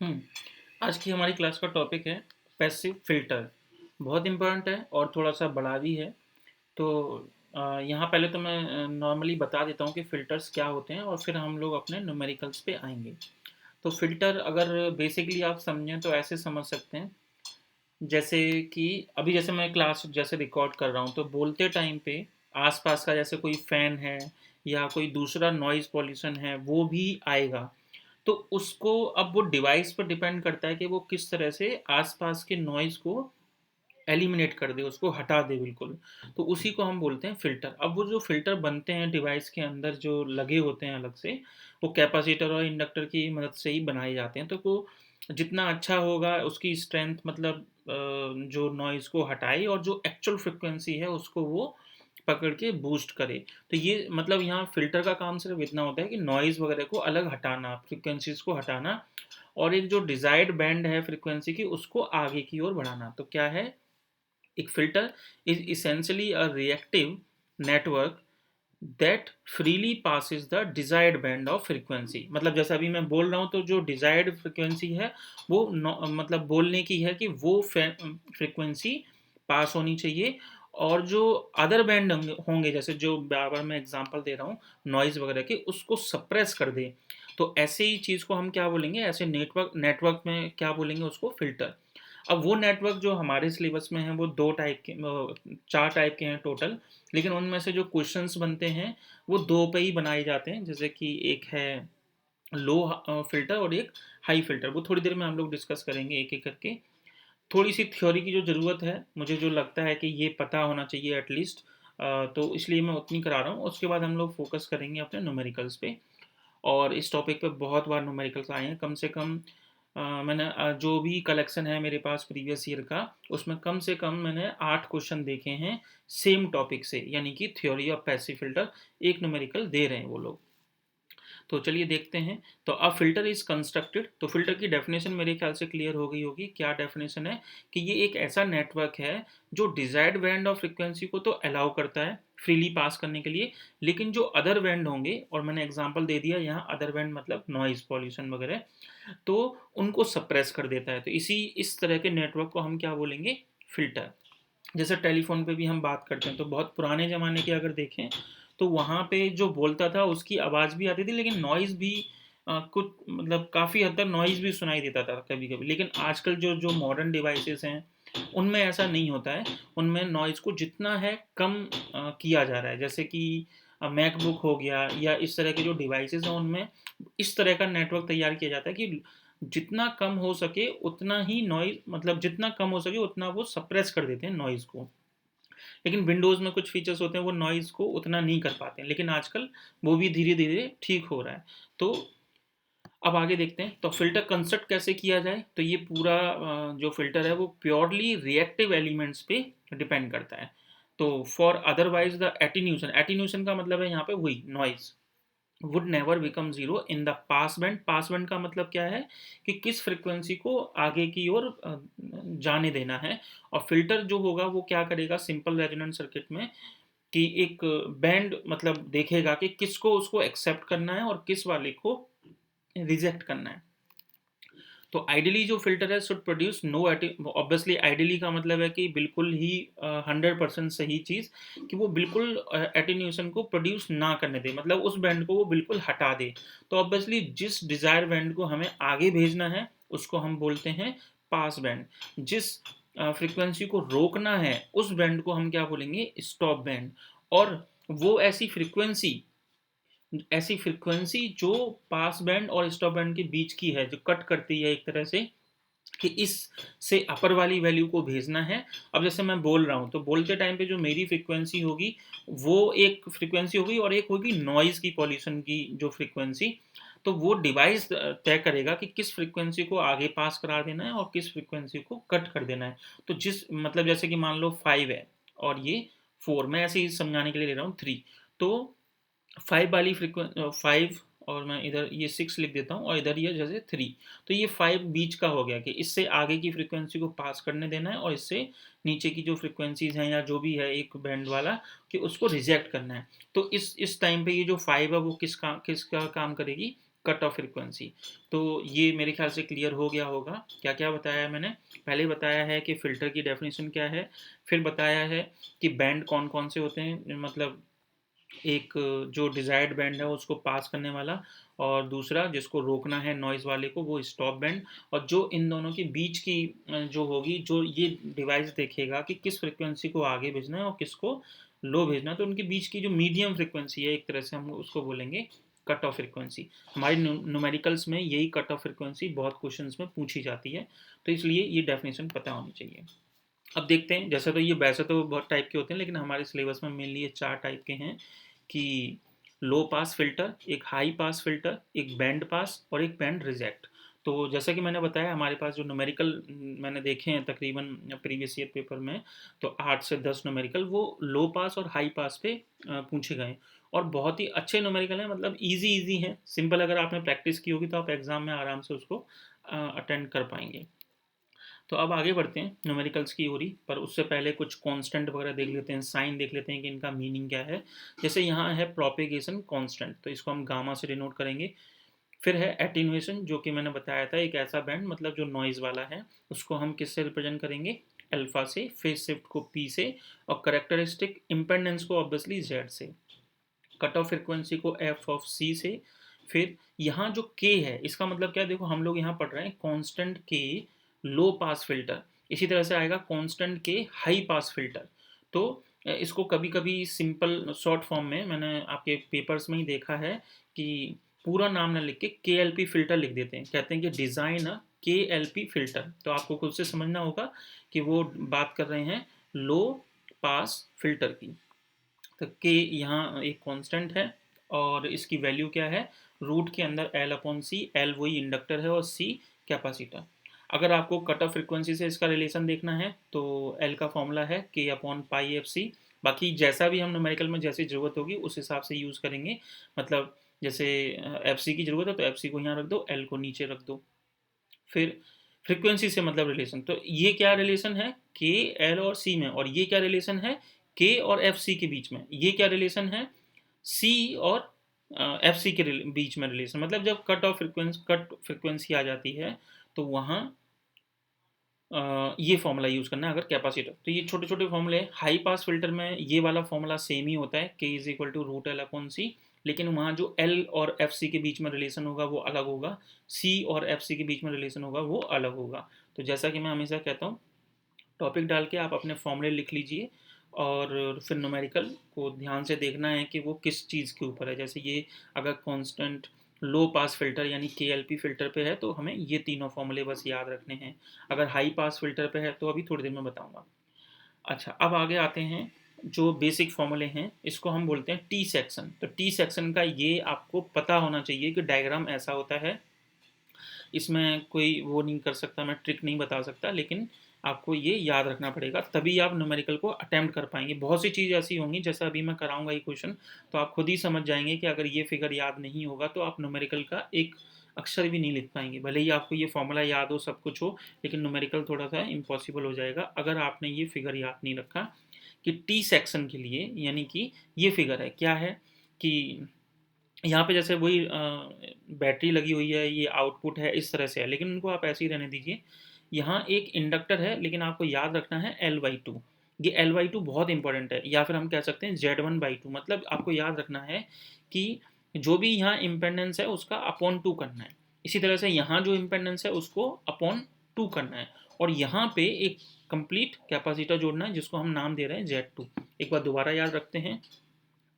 हम्म, आज की हमारी क्लास का टॉपिक है पैसिव फिल्टर। बहुत इम्पोर्टेंट है और थोड़ा सा बड़ा भी है। तो यहाँ पहले तो मैं नॉर्मली बता देता हूँ कि फ़िल्टर्स क्या होते हैं और फिर हम लोग अपने न्यूमेरिकल्स पे आएंगे। तो फ़िल्टर अगर बेसिकली आप समझें तो ऐसे समझ सकते हैं, जैसे कि अभी जैसे मैं क्लास जैसे रिकॉर्ड कर रहा हूँ तो बोलते टाइम पे आसपास का जैसे कोई फ़ैन है या कोई दूसरा नॉइज़ पॉल्यूशन है वो भी आएगा। तो उसको अब वो डिवाइस पर डिपेंड करता है कि वो किस तरह से आसपास के नॉइज़ को एलिमिनेट कर दे, उसको हटा दे बिल्कुल। तो उसी को हम बोलते हैं फ़िल्टर। अब वो जो फ़िल्टर बनते हैं डिवाइस के अंदर जो लगे होते हैं अलग से, वो कैपेसिटर और इंडक्टर की मदद से ही बनाए जाते हैं। तो वो जितना अच्छा होगा उसकी स्ट्रेंथ मतलब जो नॉइज़ को हटाए और जो एक्चुअल फ्रीक्वेंसी है उसको वो पकड़ के बूस्ट करे। तो ये मतलब यहाँ फ़िल्टर का काम सिर्फ़ इतना होता है कि नॉइज़ वगैरह को अलग हटाना, फ्रीक्वेंसीज़ को हटाना और एक जो डिज़ायर्ड बैंड है फ्रीक्वेंसी की उसको आगे की ओर बढ़ाना। तो क्या है, एक filter is essentially a reactive network that freely passes the desired band of frequency। मतलब जैसा अभी मैं बोल रहा हूँ तो जो डिजायर्ड फ्रीक्वेंसी है वो मतलब बोलने की है कि वो फ्रीक्वेंसी पास होनी चाहिए। और जो अदर बैंड होंगे जैसे जो बार बार मैं एग्जांपल दे रहा हूँ नॉइज वगैरह के, उसको सप्रेस कर दे। तो ऐसे ही चीज़ को हम क्या बोलेंगे, ऐसे नेटवर्क नेटवर्क में क्या बोलेंगे उसको, फिल्टर। अब वो नेटवर्क जो हमारे सिलेबस में है वो दो टाइप के, चार टाइप के हैं टोटल। लेकिन उनमें से जो क्वेश्चंस बनते हैं वो दो पे ही बनाए जाते हैं। जैसे कि एक है लो फिल्टर और एक हाई फिल्टर। वो थोड़ी देर में हम लोग डिस्कस करेंगे एक एक करके। थोड़ी सी थ्योरी की जो ज़रूरत है, मुझे जो लगता है कि ये पता होना चाहिए एटलीस्ट, तो इसलिए मैं उतनी करा रहा हूँ। उसके बाद हम लोग फोकस करेंगे अपने न्यूमेरिकल्स पे। और इस टॉपिक पे बहुत बार न्यूमेरिकल्स आए हैं। कम से कम मैंने जो भी कलेक्शन है मेरे पास प्रीवियस ईयर का, उसमें कम से कम मैंने 8 क्वेश्चन देखे हैं सेम टॉपिक से, यानी कि थ्योरी ऑफ पैसिव फिल्टर। एक न्यूमेरिकल दे रहे हैं वो लोग। तो चलिए देखते हैं। तो अब फिल्टर इज कंस्ट्रक्टेड, तो फिल्टर की डेफिनेशन मेरे ख्याल से क्लियर हो गई होगी। क्या डेफिनेशन है कि ये एक ऐसा नेटवर्क है जो डिजायर्ड बैंड ऑफ फ्रिक्वेंसी को तो अलाउ करता है फ्रीली पास करने के लिए, लेकिन जो अदर बैंड होंगे, और मैंने एग्जांपल दे दिया यहाँ, अदर बैंड मतलब नॉइज पॉल्यूशन वगैरह, तो उनको सप्रेस कर देता है। तो इस तरह के नेटवर्क को हम क्या बोलेंगे, फिल्टर। जैसे टेलीफोन पे भी हम बात करते हैं तो बहुत पुराने ज़माने के अगर देखें तो वहाँ पे जो बोलता था उसकी आवाज़ भी आती थी, लेकिन नॉइज़ भी कुछ मतलब काफ़ी हद तक नॉइज़ भी सुनाई देता था कभी कभी। लेकिन आजकल जो जो मॉडर्न डिवाइसेस हैं उनमें ऐसा नहीं होता है। उनमें नॉइज़ को जितना है कम किया जा रहा है। जैसे कि मैकबुक हो गया या इस तरह के जो डिवाइसेस हैं उनमें इस तरह का नेटवर्क तैयार किया जाता है कि जितना कम हो सके उतना ही नॉइज, मतलब जितना कम हो सके उतना वो सप्रेस कर देते हैं नॉइज़ को। लेकिन विंडोज़ में कुछ फीचर्स होते हैं वो नॉइज़ को उतना नहीं कर पाते हैं, लेकिन आजकल वो भी धीरे धीरे ठीक हो रहा है। तो अब आगे देखते हैं तो फिल्टर कंस्ट्रक्ट कैसे किया जाए। तो ये पूरा जो फिल्टर है वो प्योरली रिएक्टिव एलिमेंट्स पे डिपेंड करता है। तो for otherwise the attenuation, attenuation का मतलब है यहाँ पे वही noise, would never become zero in the pass band. Pass band का मतलब क्या है कि किस फ्रीक्वेंसी को आगे की ओर जाने देना है। और फिल्टर जो होगा वो क्या करेगा सिंपल रेजोनेंट सर्किट में, कि एक बैंड मतलब देखेगा कि किसको उसको एक्सेप्ट करना है और किस वाले को रिजेक्ट करना है। तो आइडियली जो फिल्टर है should produce no, obviously ideally का मतलब है कि बिल्कुल ही 100% सही चीज़, कि वो बिल्कुल एटीन्यूएशन को प्रोड्यूस ना करने दे, मतलब उस बैंड को वो बिल्कुल हटा दे। तो ऑब्वियसली जिस डिज़ायर बैंड को हमें आगे भेजना है उसको हम बोलते हैं पास बैंड। जिस फ्रीक्वेंसी को रोकना है उस बैंड को हम क्या बोलेंगे, स्टॉप बैंड। और वो ऐसी फ्रीक्वेंसी जो पास बैंड और स्टॉप बैंड के बीच की है, जो कट करती है एक तरह से, कि इस से अपर वाली वैल्यू को भेजना है। अब जैसे मैं बोल रहा हूँ तो बोलते टाइम पे जो मेरी फ्रीक्वेंसी होगी वो एक फ्रीक्वेंसी होगी और एक होगी नॉइज़ की पॉल्यूशन की जो फ्रीक्वेंसी। तो वो डिवाइस तय करेगा कि किस फ्रीक्वेंसी को आगे पास करा देना है और किस फ्रीक्वेंसी को कट कर देना है। तो जिस मतलब जैसे कि मान लो 5 है और ये 4, मैं ऐसे ही समझाने के लिए ले रहा हूँ 3। तो 5 वाली फ्रीक्वेंसी 5, और मैं इधर ये 6 लिख देता हूँ और इधर ये जैसे 3। तो ये 5 बीच का हो गया कि इससे आगे की फ्रीक्वेंसी को पास करने देना है और इससे नीचे की जो फ्रीक्वेंसीज हैं या जो भी है एक बैंड वाला, कि उसको रिजेक्ट करना है। तो इस टाइम पे ये जो 5 है वो किसका काम करेगी, कट ऑफ फ्रीक्वेंसी। तो ये मेरे ख्याल से क्लियर हो गया होगा। क्या क्या बताया है मैंने? पहले बताया है कि फ़िल्टर की डेफिनेशन क्या है, फिर बताया है कि बैंड कौन कौन से होते हैं, मतलब एक जो डिज़ायर्ड बैंड है उसको पास करने वाला, और दूसरा जिसको रोकना है नॉइज़ वाले को वो स्टॉप बैंड। और जो इन दोनों के बीच की जो होगी, जो ये डिवाइस देखेगा कि किस फ्रिक्वेंसी को आगे भेजना है और किसको लो भेजना है, तो उनके बीच की जो मीडियम फ्रिक्वेंसी है, एक तरह से हम उसको बोलेंगे कट ऑफ फ्रिक्वेंसी। हमारे न्यूमेरिकल्स में यही कट ऑफ फ्रिक्वेंसी बहुत क्वेश्चंस में पूछी जाती है, तो इसलिए ये डेफिनेशन पता होनी चाहिए। अब देखते हैं, जैसे तो ये वैसे तो बहुत टाइप के होते हैं, लेकिन हमारे सिलेबस में मेनली ये 4 टाइप के हैं कि लो पास फिल्टर, एक हाई पास फिल्टर, एक बैंड पास और एक बैंड रिजेक्ट। तो जैसा कि मैंने बताया, हमारे पास जो न्यूमेरिकल मैंने देखे हैं तकरीबन प्रीवियस ईयर पेपर में, तो 8 से 10 न्यूमेरिकल वो लो पास और हाई पास पे पूछे गए, और बहुत ही अच्छे न्यूमेरिकल हैं, मतलब इजी हैं, सिंपल। अगर आपने प्रैक्टिस की होगी तो आप एग्ज़ाम में आराम से उसको अटेंड कर पाएंगे। तो अब आगे बढ़ते हैं न्यूमेरिकल्स की ओर ही, पर उससे पहले कुछ कांस्टेंट वगैरह देख लेते हैं, साइन देख लेते हैं कि इनका मीनिंग क्या है। जैसे यहाँ है प्रोपेगेशन कांस्टेंट, तो इसको हम गामा से डिनोट करेंगे। फिर है एटीन्यूएशन, जो कि मैंने बताया था, एक ऐसा बैंड मतलब जो नॉइज़ वाला है, उसको हम किससे रिप्रेजेंट करेंगे? अल्फा से, फेज शिफ्ट को पी से, और करेक्टरिस्टिक इम्पेडेंस को ऑब्वियसली जेड से, कट ऑफ फ्रिक्वेंसी को एफ ऑफ सी से। फिर यहाँ जो के है, इसका मतलब क्या है? देखो, हम लोग यहाँ पढ़ रहे हैं कांस्टेंट के लो पास फिल्टर, इसी तरह से आएगा कांस्टेंट के हाई पास फिल्टर। तो इसको कभी कभी सिंपल शॉर्ट फॉर्म में मैंने आपके पेपर्स में ही देखा है कि पूरा नाम ना लिख के एल पी फिल्टर लिख देते हैं, कहते हैं कि डिज़ाइन के एल पी फिल्टर। तो आपको खुद से समझना होगा कि वो बात कर रहे हैं लो पास फिल्टर की। तो के यहाँ एक कांस्टेंट है, और इसकी वैल्यू क्या है? रूट के अंदर एल अपॉन सी, एल वही इंडक्टर है और सी कैपेसिटर। अगर आपको कट ऑफ फ्रिक्वेंसी से इसका रिलेशन देखना है तो एल का फॉर्मूला है के अपॉन पाई एफ सी। बाकी जैसा भी हम न्यूमेरिकल में जैसी ज़रूरत होगी उस हिसाब से यूज़ करेंगे, मतलब जैसे एफ सी की ज़रूरत है तो एफ सी को यहाँ रख दो, एल को नीचे रख दो। फिर फ्रीक्वेंसी से मतलब रिलेशन, तो ये क्या रिलेशन है? के एल और सी में। और ये क्या रिलेशन है? के और एफ सी के बीच में। ये क्या रिलेशन है? सी और एफ सी के बीच में रिलेशन। मतलब जब कट फ्रिक्वेंसी आ जाती है तो वहाँ ये फॉर्मूला यूज़ करना है अगर कैपेसिटर। तो ये छोटे छोटे फॉर्मूले। हाई पास फिल्टर में ये वाला फॉर्मूला सेम ही होता है, K is equal to root L upon C, लेकिन वहाँ जो एल और एफ सी के बीच में रिलेशन होगा वो अलग होगा, सी और एफ सी के बीच में रिलेशन होगा वो अलग होगा। तो जैसा कि मैं हमेशा कहता हूँ, टॉपिक डाल के आप अपने फॉर्मूले लिख लीजिए, और फिर न्यूमेरिकल को ध्यान से देखना है कि वो किस चीज़ के ऊपर है। जैसे ये अगर कांस्टेंट लो पास फिल्टर यानी के एल पी फिल्टर पे है तो हमें ये तीनों फॉर्मूले बस याद रखने हैं। अगर हाई पास फिल्टर पे है तो अभी थोड़ी देर में बताऊंगा। अच्छा, अब आगे आते हैं, जो बेसिक फॉर्मूले हैं इसको हम बोलते हैं टी सेक्शन। तो टी सेक्शन का ये आपको पता होना चाहिए कि डायग्राम ऐसा होता है। इसमें कोई वो नहीं कर सकता, मैं ट्रिक नहीं बता सकता, लेकिन आपको ये याद रखना पड़ेगा, तभी आप न्यूमेरिकल को अटेम्प्ट कर पाएंगे। बहुत सी चीज़ ऐसी होंगी, जैसा अभी मैं कराऊंगा ये क्वेश्चन, तो आप खुद ही समझ जाएंगे कि अगर ये फिगर याद नहीं होगा तो आप न्यूमेरिकल का एक अक्षर भी नहीं लिख पाएंगे। भले ही आपको ये फॉर्मूला याद हो, सब कुछ हो, लेकिन न्यूमेरिकल थोड़ा सा इम्पॉसिबल हो जाएगा अगर आपने ये फिगर याद नहीं रखा। कि टी सेक्शन के लिए, यानी कि ये फिगर है, क्या है कि यहाँ पे जैसे वही बैटरी लगी हुई है, ये आउटपुट है, इस तरह से है, लेकिन उनको आप ऐसे ही रहने दीजिए। यहाँ एक इंडक्टर है, लेकिन आपको याद रखना है एल बाई टू। ये एल बाई टू बहुत इंपॉर्टेंट है, या फिर हम कह सकते हैं जेड वन बाई टू। मतलब आपको याद रखना है कि जो भी यहाँ इम्पेडेंस है उसका अपॉन टू करना है, इसी तरह से यहाँ जो इम्पेडेंस है उसको अपॉन टू करना है, और यहाँ पे एक कंप्लीट कैपेसिटर जोड़ना है जिसको हम नाम दे रहे हैं जेड टू। एक बार दोबारा याद रखते हैं,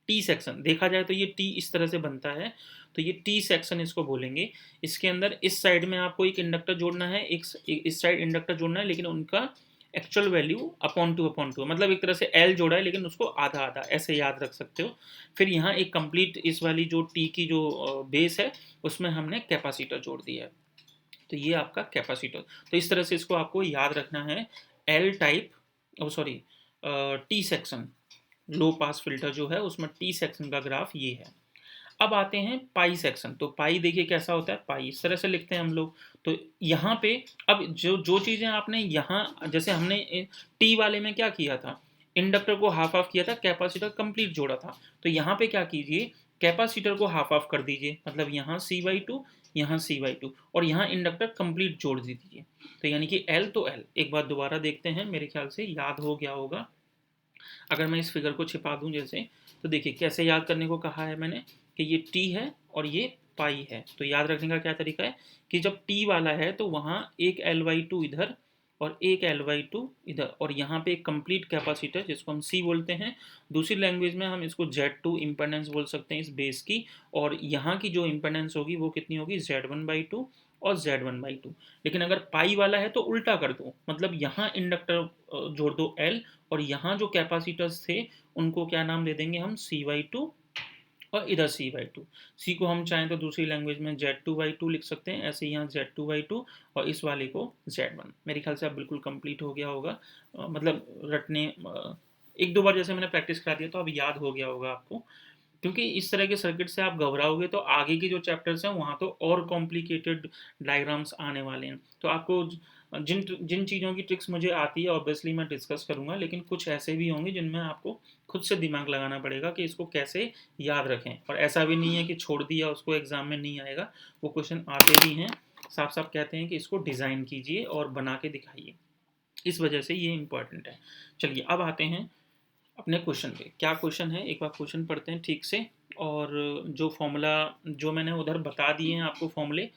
टी सेक्शन देखा जाए तो ये टी इस तरह से बनता है, तो ये टी सेक्शन इसको बोलेंगे। इसके अंदर इस साइड में आपको एक इंडक्टर जोड़ना है, एक इस साइड इंडक्टर जोड़ना है, लेकिन उनका एक्चुअल वैल्यू अपॉन टू, मतलब एक तरह से एल जोड़ा है लेकिन उसको आधा आधा, ऐसे याद रख सकते हो। फिर यहाँ एक कंप्लीट इस वाली जो टी की जो बेस है उसमें हमने कैपेसिटर जोड़ दिया है, तो ये आपका कैपेसिटर। तो इस तरह से इसको आपको याद रखना है। L type, sorry, T section, low pass filter जो है उसमें टी सेक्शन का ग्राफ ये है। अब आते हैं पाई सेक्शन। तो पाई देखिए कैसा होता है, पाई इस तरह से लिखते हैं हम लोग। तो यहाँ पे अब जो जो चीज़ें आपने यहाँ, जैसे हमने टी वाले में क्या किया था, इंडक्टर को हाफ हाफ किया था, कैपेसिटर कंप्लीट जोड़ा था। तो यहाँ पे क्या कीजिए कैपेसिटर को हाफ ऑफ कर दीजिए, मतलब यहाँ C/2, यहाँ C/2, और यहाँ इंडक्टर कंप्लीट जोड़ दीजिए। तो यानी कि L तो L। एक बार दोबारा देखते हैं, मेरे ख्याल से याद हो गया होगा। अगर मैं इस फिगर को छिपा दूं जैसे, तो देखिए कैसे याद करने को कहा है मैंने कि ये t है और ये पाई है। तो याद रखने का क्या तरीका है कि जब t वाला है तो वहाँ एक L/2 इधर और एक L/2 इधर, और यहाँ पे एक कंप्लीट कैपेसिटर जिसको हम C बोलते हैं। दूसरी लैंग्वेज में हम इसको Z2 इम्पेडेंस बोल सकते हैं इस बेस की, और यहाँ की जो इम्पेडेंस होगी वो कितनी होगी, Z1/2 और Z1/2। लेकिन अगर पाई वाला है तो उल्टा कर दो, मतलब यहाँ इंडक्टर जोड़ दो L, और यहाँ जो कैपेसिटर्स थे उनको क्या नाम दे देंगे हम, C/2, और इधर C/2। C को हम चाहें तो दूसरी लैंग्वेज में Z2/2 लिख सकते हैं, ऐसे यहाँ Z2/2, और इस वाले को Z1। मेरे ख्याल से अब बिल्कुल कंप्लीट हो गया होगा, मतलब रटने एक दो बार जैसे मैंने प्रैक्टिस करा दिया तो अब याद हो गया होगा आपको। क्योंकि इस तरह के सर्किट से आप घबराओगे तो आगे के जो चैप्टर्स हैं वहाँ तो और कॉम्प्लिकेटेड डायग्राम्स आने वाले हैं। तो आपको जिन जिन चीज़ों की ट्रिक्स मुझे आती है ऑब्वियसली मैं डिस्कस करूँगा, लेकिन कुछ ऐसे भी होंगे जिनमें आपको खुद से दिमाग लगाना पड़ेगा कि इसको कैसे याद रखें। और ऐसा भी नहीं है कि छोड़ दिया उसको एग्ज़ाम में नहीं आएगा, वो क्वेश्चन आते भी हैं। साफ साफ कहते हैं कि इसको डिज़ाइन कीजिए और बना के दिखाइए, इस वजह से ये इंपॉर्टेंट है। चलिए अब आते हैं अपने क्वेश्चन पे। क्या क्वेश्चन है, एक बार क्वेश्चन पढ़ते हैं ठीक से। और जो फॉर्मूला जो मैंने उधर बता दिए हैं आपको फॉर्मूले,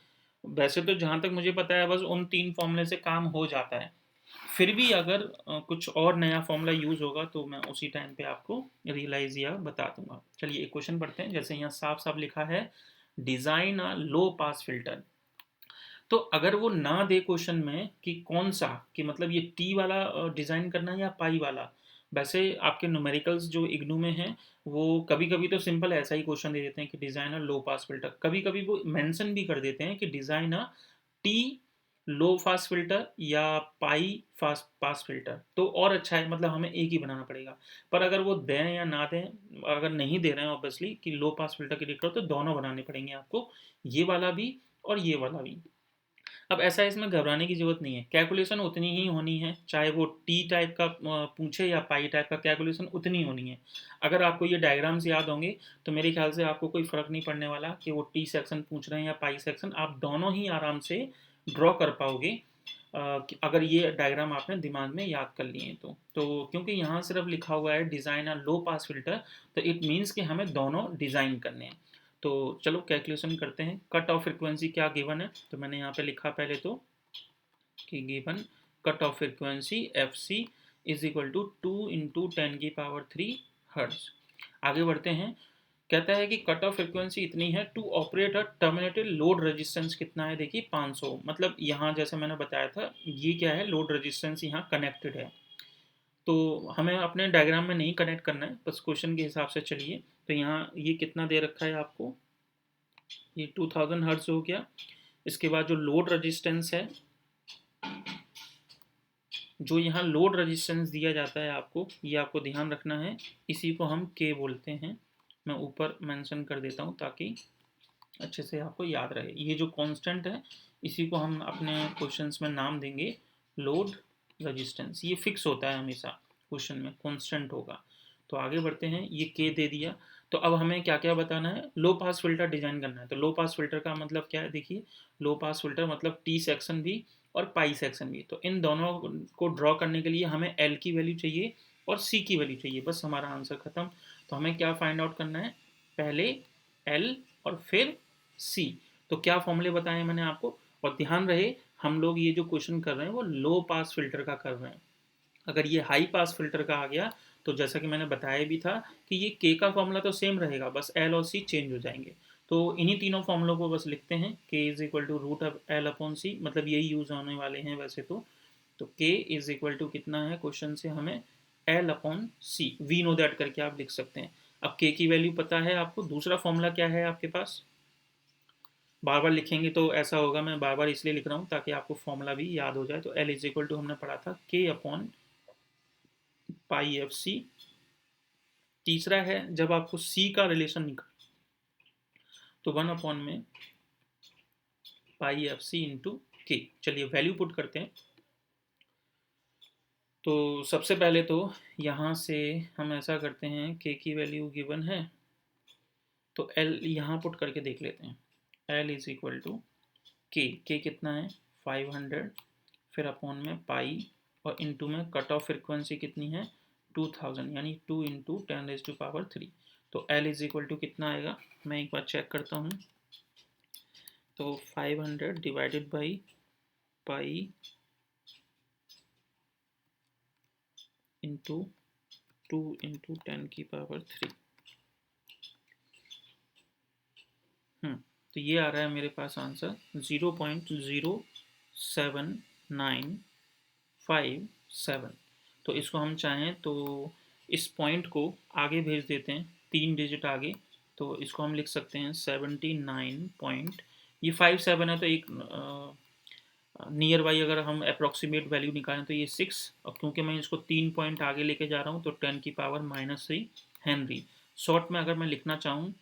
वैसे तो जहाँ तक मुझे पता है बस उन 3 फॉर्मूले से काम हो जाता है। फिर भी अगर कुछ और नया फॉर्मूला यूज़ होगा तो मैं उसी टाइम पे आपको रियलाइज़ या बता दूंगा। चलिए एक क्वेश्चन पढ़ते हैं। जैसे यहाँ साफ साफ लिखा है, डिज़ाइन अ लो पास फिल्टर। तो अगर वो ना दे क्वेश्चन में कि कौन सा, कि मतलब ये टी वाला डिज़ाइन करना है या पाई वाला। वैसे आपके न्यूमेरिकल्स जो इग्नू में हैं वो कभी कभी तो सिंपल ऐसा ही क्वेश्चन दे देते हैं कि डिज़ाइन अ लो पास फिल्टर, कभी कभी वो मेंशन भी कर देते हैं कि डिज़ाइन अ टी लो पास फिल्टर या पाई फास्ट पास फिल्टर। तो और अच्छा है, मतलब हमें एक ही बनाना पड़ेगा। पर अगर वो दें या ना दें, अगर नहीं दे रहे हैं ऑब्वियसली कि लो पास फिल्टर की लिख रहे हो, तो दोनों बनाने पड़ेंगे आपको, ये वाला भी और ये वाला भी। अब ऐसा इसमें घबराने की जरूरत नहीं है, कैलकुलेशन उतनी ही होनी है, चाहे वो टी टाइप का पूछे या पाई टाइप का, कैलकुलेशन उतनी होनी है। अगर आपको ये डायग्राम्स याद होंगे तो मेरे ख्याल से आपको कोई फ़र्क नहीं पड़ने वाला कि वो टी सेक्शन पूछ रहे हैं या पाई सेक्शन, आप दोनों ही आराम से ड्रॉ कर पाओगे अगर ये डायग्राम आपने दिमाग में याद कर लिए तो क्योंकि यहाँ सिर्फ लिखा हुआ है डिज़ाइन अ लो पास फिल्टर, तो इट मीन्स कि हमें दोनों डिज़ाइन करने हैं। तो चलो कैलकुलेशन करते हैं। कट ऑफ फ्रिक्वेंसी क्या गिवन है, तो मैंने यहाँ पे लिखा पहले तो कि given cut off frequency F C is equal to 2 × 10⁻³ hertz. आगे बढ़ते हैं। कहता है कि कट ऑफ फ्रिक्वेंसी इतनी है to operate a terminated load resistance कितना है, देखिए 500। मतलब यहाँ जैसे मैंने बताया था ये क्या है, लोड रेजिस्टेंस यहाँ कनेक्टेड है। तो हमें अपने डायग्राम में नहीं कनेक्ट करना है, बस क्वेश्चन के हिसाब से चलिए। तो यहाँ ये कितना दे रखा है आपको, ये 2000 हर्ट्ज हो गया। इसके बाद जो लोड रेजिस्टेंस है, जो यहाँ लोड रेजिस्टेंस दिया जाता है आपको, ये आपको ध्यान रखना है, इसी को हम के बोलते हैं। मैं ऊपर मेंशन कर देता हूँ ताकि अच्छे से आपको याद रहे। ये जो कांस्टेंट है इसी को हम अपने क्वेश्चंस में नाम देंगे लोड रेजिस्टेंस। ये फिक्स होता है हमेशा, क्वेश्चन में कांस्टेंट होगा। तो आगे बढ़ते हैं, ये के दे दिया। तो अब हमें क्या क्या बताना है, लो पास फिल्टर डिजाइन करना है। तो लो पास फिल्टर का मतलब क्या है, देखिए लो पास फिल्टर मतलब टी सेक्शन भी और पाई सेक्शन भी। तो इन दोनों को ड्रॉ करने के लिए हमें एल की वैल्यू चाहिए और सी की वैल्यू चाहिए, बस हमारा आंसर खत्म। तो हमें क्या फाइंड आउट करना है, पहले एल और फिर सी। तो क्या फॉर्मूले बताए मैंने आपको, और ध्यान रहे हम लोग ये जो क्वेश्चन कर रहे हैं वो लो पास फिल्टर का कर रहे हैं। अगर ये हाई पास फिल्टर का आ गया तो जैसा कि मैंने बताया भी था कि ये के का फॉर्मूला तो सेम रहेगा, बस एल और सी चेंज हो जाएंगे। तो इन्हीं तीनों फॉर्मूलों को बस लिखते हैं, K is equal to root of L upon C, मतलब यही यूज होने वाले हैं वैसे तो के इज इक्वल टू कितना है क्वेश्चन से हमें, L upon C, we know that करके आप लिख सकते हैं। अब के की वैल्यू पता है आपको, दूसरा फॉर्मूला क्या है आपके पास, बार बार लिखेंगे तो ऐसा होगा, मैं बार बार इसलिए लिख रहा हूँ ताकि आपको फॉर्मूला भी याद हो जाए। तो एल इज इक्वल टू हमने पढ़ा था के अपॉन पाई एफ सी। तीसरा है जब आपको सी का रिलेशन निकाल, तो 1 अपॉन में पाई एफ सी इंटू के। चलिए वैल्यू पुट करते हैं। तो सबसे पहले तो यहाँ से हम ऐसा करते हैं, के की वैल्यू गिवन है तो एल यहाँ पुट करके देख लेते हैं। एल इज इक्वल टू के कितना है 500, फिर अपॉन में पाई और इनटू में कट ऑफ फ्रिक्वेंसी कितनी है 2000, यानी 2 इंटू 10⁻³ तो एल इज इक्वल टू कितना आएगा, मैं एक बार चेक करता हूँ। तो 500 divided by pi into 2 into 10⁻³। तो ये आ रहा है मेरे पास आंसर 0.07957। तो इसको हम चाहें तो इस पॉइंट को आगे भेज देते हैं 3 डिजिट आगे, तो इसको हम लिख सकते हैं 79 पॉइंट, ये 57 है तो एक नियर बाई अगर हम अप्रोक्सीमेट वैल्यू निकालें तो ये 6, और क्योंकि मैं इसको 3 पॉइंट आगे लेके जा रहा हूँ तो 10⁻³ हेनरी। शॉर्ट में अगर मैं लिखना चाहूँ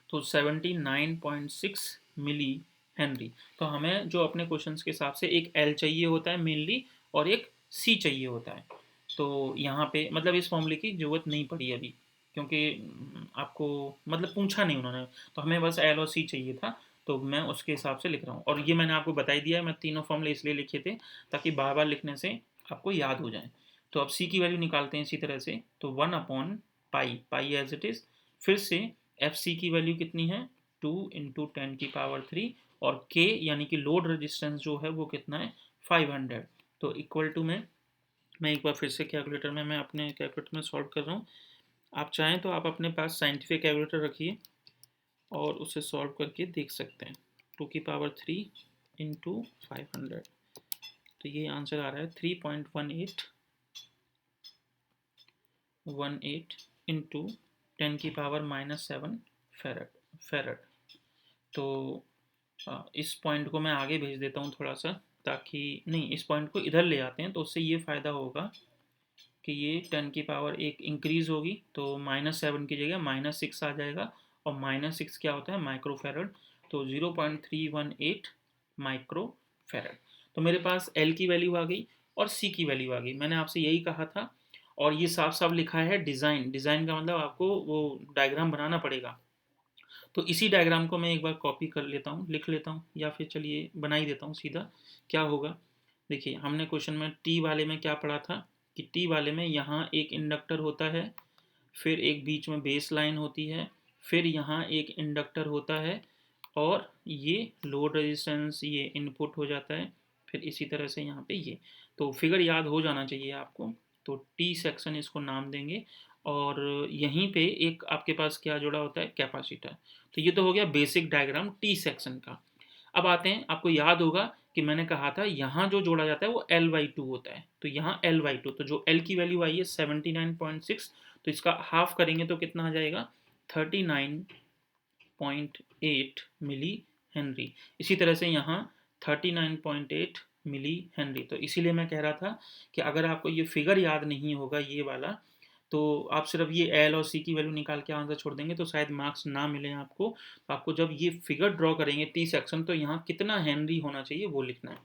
तो 79.6 मिली हेनरी। तो हमें जो अपने क्वेश्चंस के हिसाब से एक एल चाहिए होता है मेनली और एक सी चाहिए होता है। तो यहाँ पे मतलब इस फॉर्मूले की ज़रूरत नहीं पड़ी अभी, क्योंकि आपको मतलब पूछा नहीं उन्होंने, तो हमें बस एल और सी चाहिए था, तो मैं उसके हिसाब से लिख रहा हूँ। और ये मैंने आपको बता ही दिया है, मैं तीनों फॉर्मूले इसलिए लिखे थे ताकि बार बार लिखने से आपको याद हो जाए। तो अब सी की वैल्यू निकालते हैं इसी तरह से, तो 1/पाई, पाई एज इट इज़, फिर से एफ सी की वैल्यू कितनी है 2 इंटू 10⁻³ और के यानी कि लोड रेजिस्टेंस जो है वो कितना है 500। तो इक्वल टू में मैं एक बार फिर से कैलकुलेटर में मैं अपने कैलकुलेटर में सॉल्व कर रहा हूँ। आप चाहें तो आप अपने पास साइंटिफिक कैलकुलेटर रखिए और उसे सॉल्व करके देख सकते हैं। 2⁻³ इंटू 500, तो ये आंसर आ रहा है 3.1818 इंटू 10⁻⁻7 फेरड। तो इस पॉइंट को मैं आगे भेज देता हूँ थोड़ा सा, ताकि नहीं इस पॉइंट को इधर ले आते हैं तो उससे ये फ़ायदा होगा कि ये 10⁻1 इंक्रीज़ होगी तो -7 की जगह -6 आ जाएगा, और -6 क्या होता है माइक्रोफेरड, तो 0.318 माइक्रोफेरड। तो मेरे पास एल की वैल्यू आ गई और सी की वैल्यू आ गई, मैंने आपसे यही कहा था। और ये साफ साफ लिखा है डिज़ाइन, डिज़ाइन का मतलब आपको वो डायग्राम बनाना पड़ेगा। तो इसी डायग्राम को मैं एक बार कॉपी कर लेता हूँ, लिख लेता हूँ, या फिर चलिए बना ही देता हूँ सीधा। क्या होगा, देखिए हमने क्वेश्चन में टी वाले में क्या पढ़ा था कि टी वाले में यहाँ एक इंडक्टर होता है, फिर एक बीच में बेस लाइन होती है, फिर यहाँ एक इंडक्टर होता है, और ये लोड रेजिस्टेंस ये इनपुट हो जाता है, फिर इसी तरह से यहाँ पे ये। तो फिगर याद हो जाना चाहिए आपको। तो टी सेक्शन इसको नाम देंगे, और यहीं पे एक आपके पास क्या जुड़ा होता है कैपेसिटर। तो ये तो हो गया बेसिक डायग्राम टी सेक्शन का। अब आते हैं, आपको याद होगा कि मैंने कहा था यहाँ जो जोड़ा जाता है वो L/2 होता है, तो यहाँ L/2, तो जो L की वैल्यू आई है 79.6, तो इसका हाफ करेंगे तो कितना आ जाएगा 39.8 मिली हेनरी। इसी तरह से यहाँ 39.8 मिली हेनरी। तो इसीलिए मैं कह रहा था कि अगर आपको ये फिगर याद नहीं होगा ये वाला, तो आप सिर्फ ये एल और सी की वैल्यू निकाल के आंसर छोड़ देंगे तो शायद मार्क्स ना मिले आपको। तो आपको जब ये फिगर ड्रॉ करेंगे टी सेक्शन, तो यहाँ कितना हेनरी होना चाहिए वो लिखना है।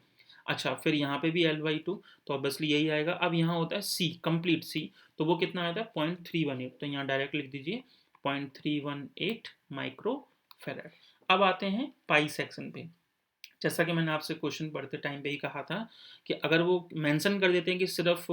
अच्छा, फिर यहाँ पे भी L/2, तो ऑब्वियसली यही आएगा। अब यहाँ होता है सी, कंप्लीट सी, तो वो कितना आता है 0.318, तो यहाँ डायरेक्ट लिख दीजिए 0.318 माइक्रो फेरड। अब आते हैं पाई सेक्शन पे। जैसा कि मैंने आपसे क्वेश्चन पढ़ते टाइम पे ही कहा था कि अगर वो मेंशन कर देते हैं कि सिर्फ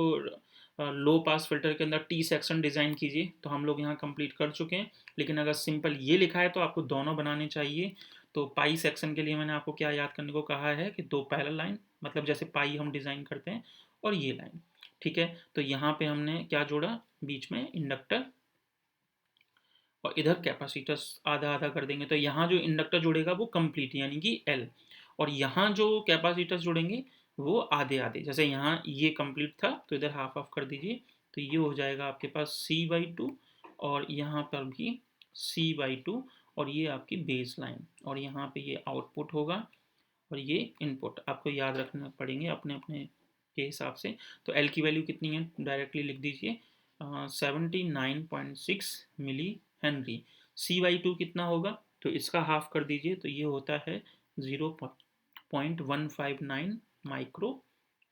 लो पास फिल्टर के अंदर टी सेक्शन डिज़ाइन कीजिए, तो हम लोग यहाँ कंप्लीट कर चुके हैं। लेकिन अगर सिंपल ये लिखा है तो आपको दोनों बनाने चाहिए। तो पाई सेक्शन के लिए मैंने आपको क्या याद करने को कहा है कि 2 पैरेलल लाइन, मतलब जैसे पाई हम डिज़ाइन करते हैं, और ये लाइन, ठीक है। तो यहाँ पे हमने क्या जोड़ा, बीच में इंडक्टर, और इधर कैपेसिटर्स आधा आधा कर देंगे, तो यहाँ जो इंडक्टर जुड़ेगा वो कंप्लीट यानी कि एल, और यहाँ जो कैपेसिटर्स जुड़ेंगे वो आधे आधे। जैसे यहाँ ये कंप्लीट था तो इधर हाफ ऑफ कर दीजिए, तो ये हो जाएगा आपके पास C/2, और यहाँ पर भी C/2, और ये आपकी बेस लाइन, और यहाँ पे ये आउटपुट होगा और ये इनपुट आपको याद रखना पड़ेंगे अपने अपने के हिसाब से। तो एल की वैल्यू कितनी है डायरेक्टली लिख दीजिए 79.6 मिली हेनरी। C/2 कितना होगा, तो इसका हाफ कर दीजिए, तो ये होता है 0.159 माइक्रो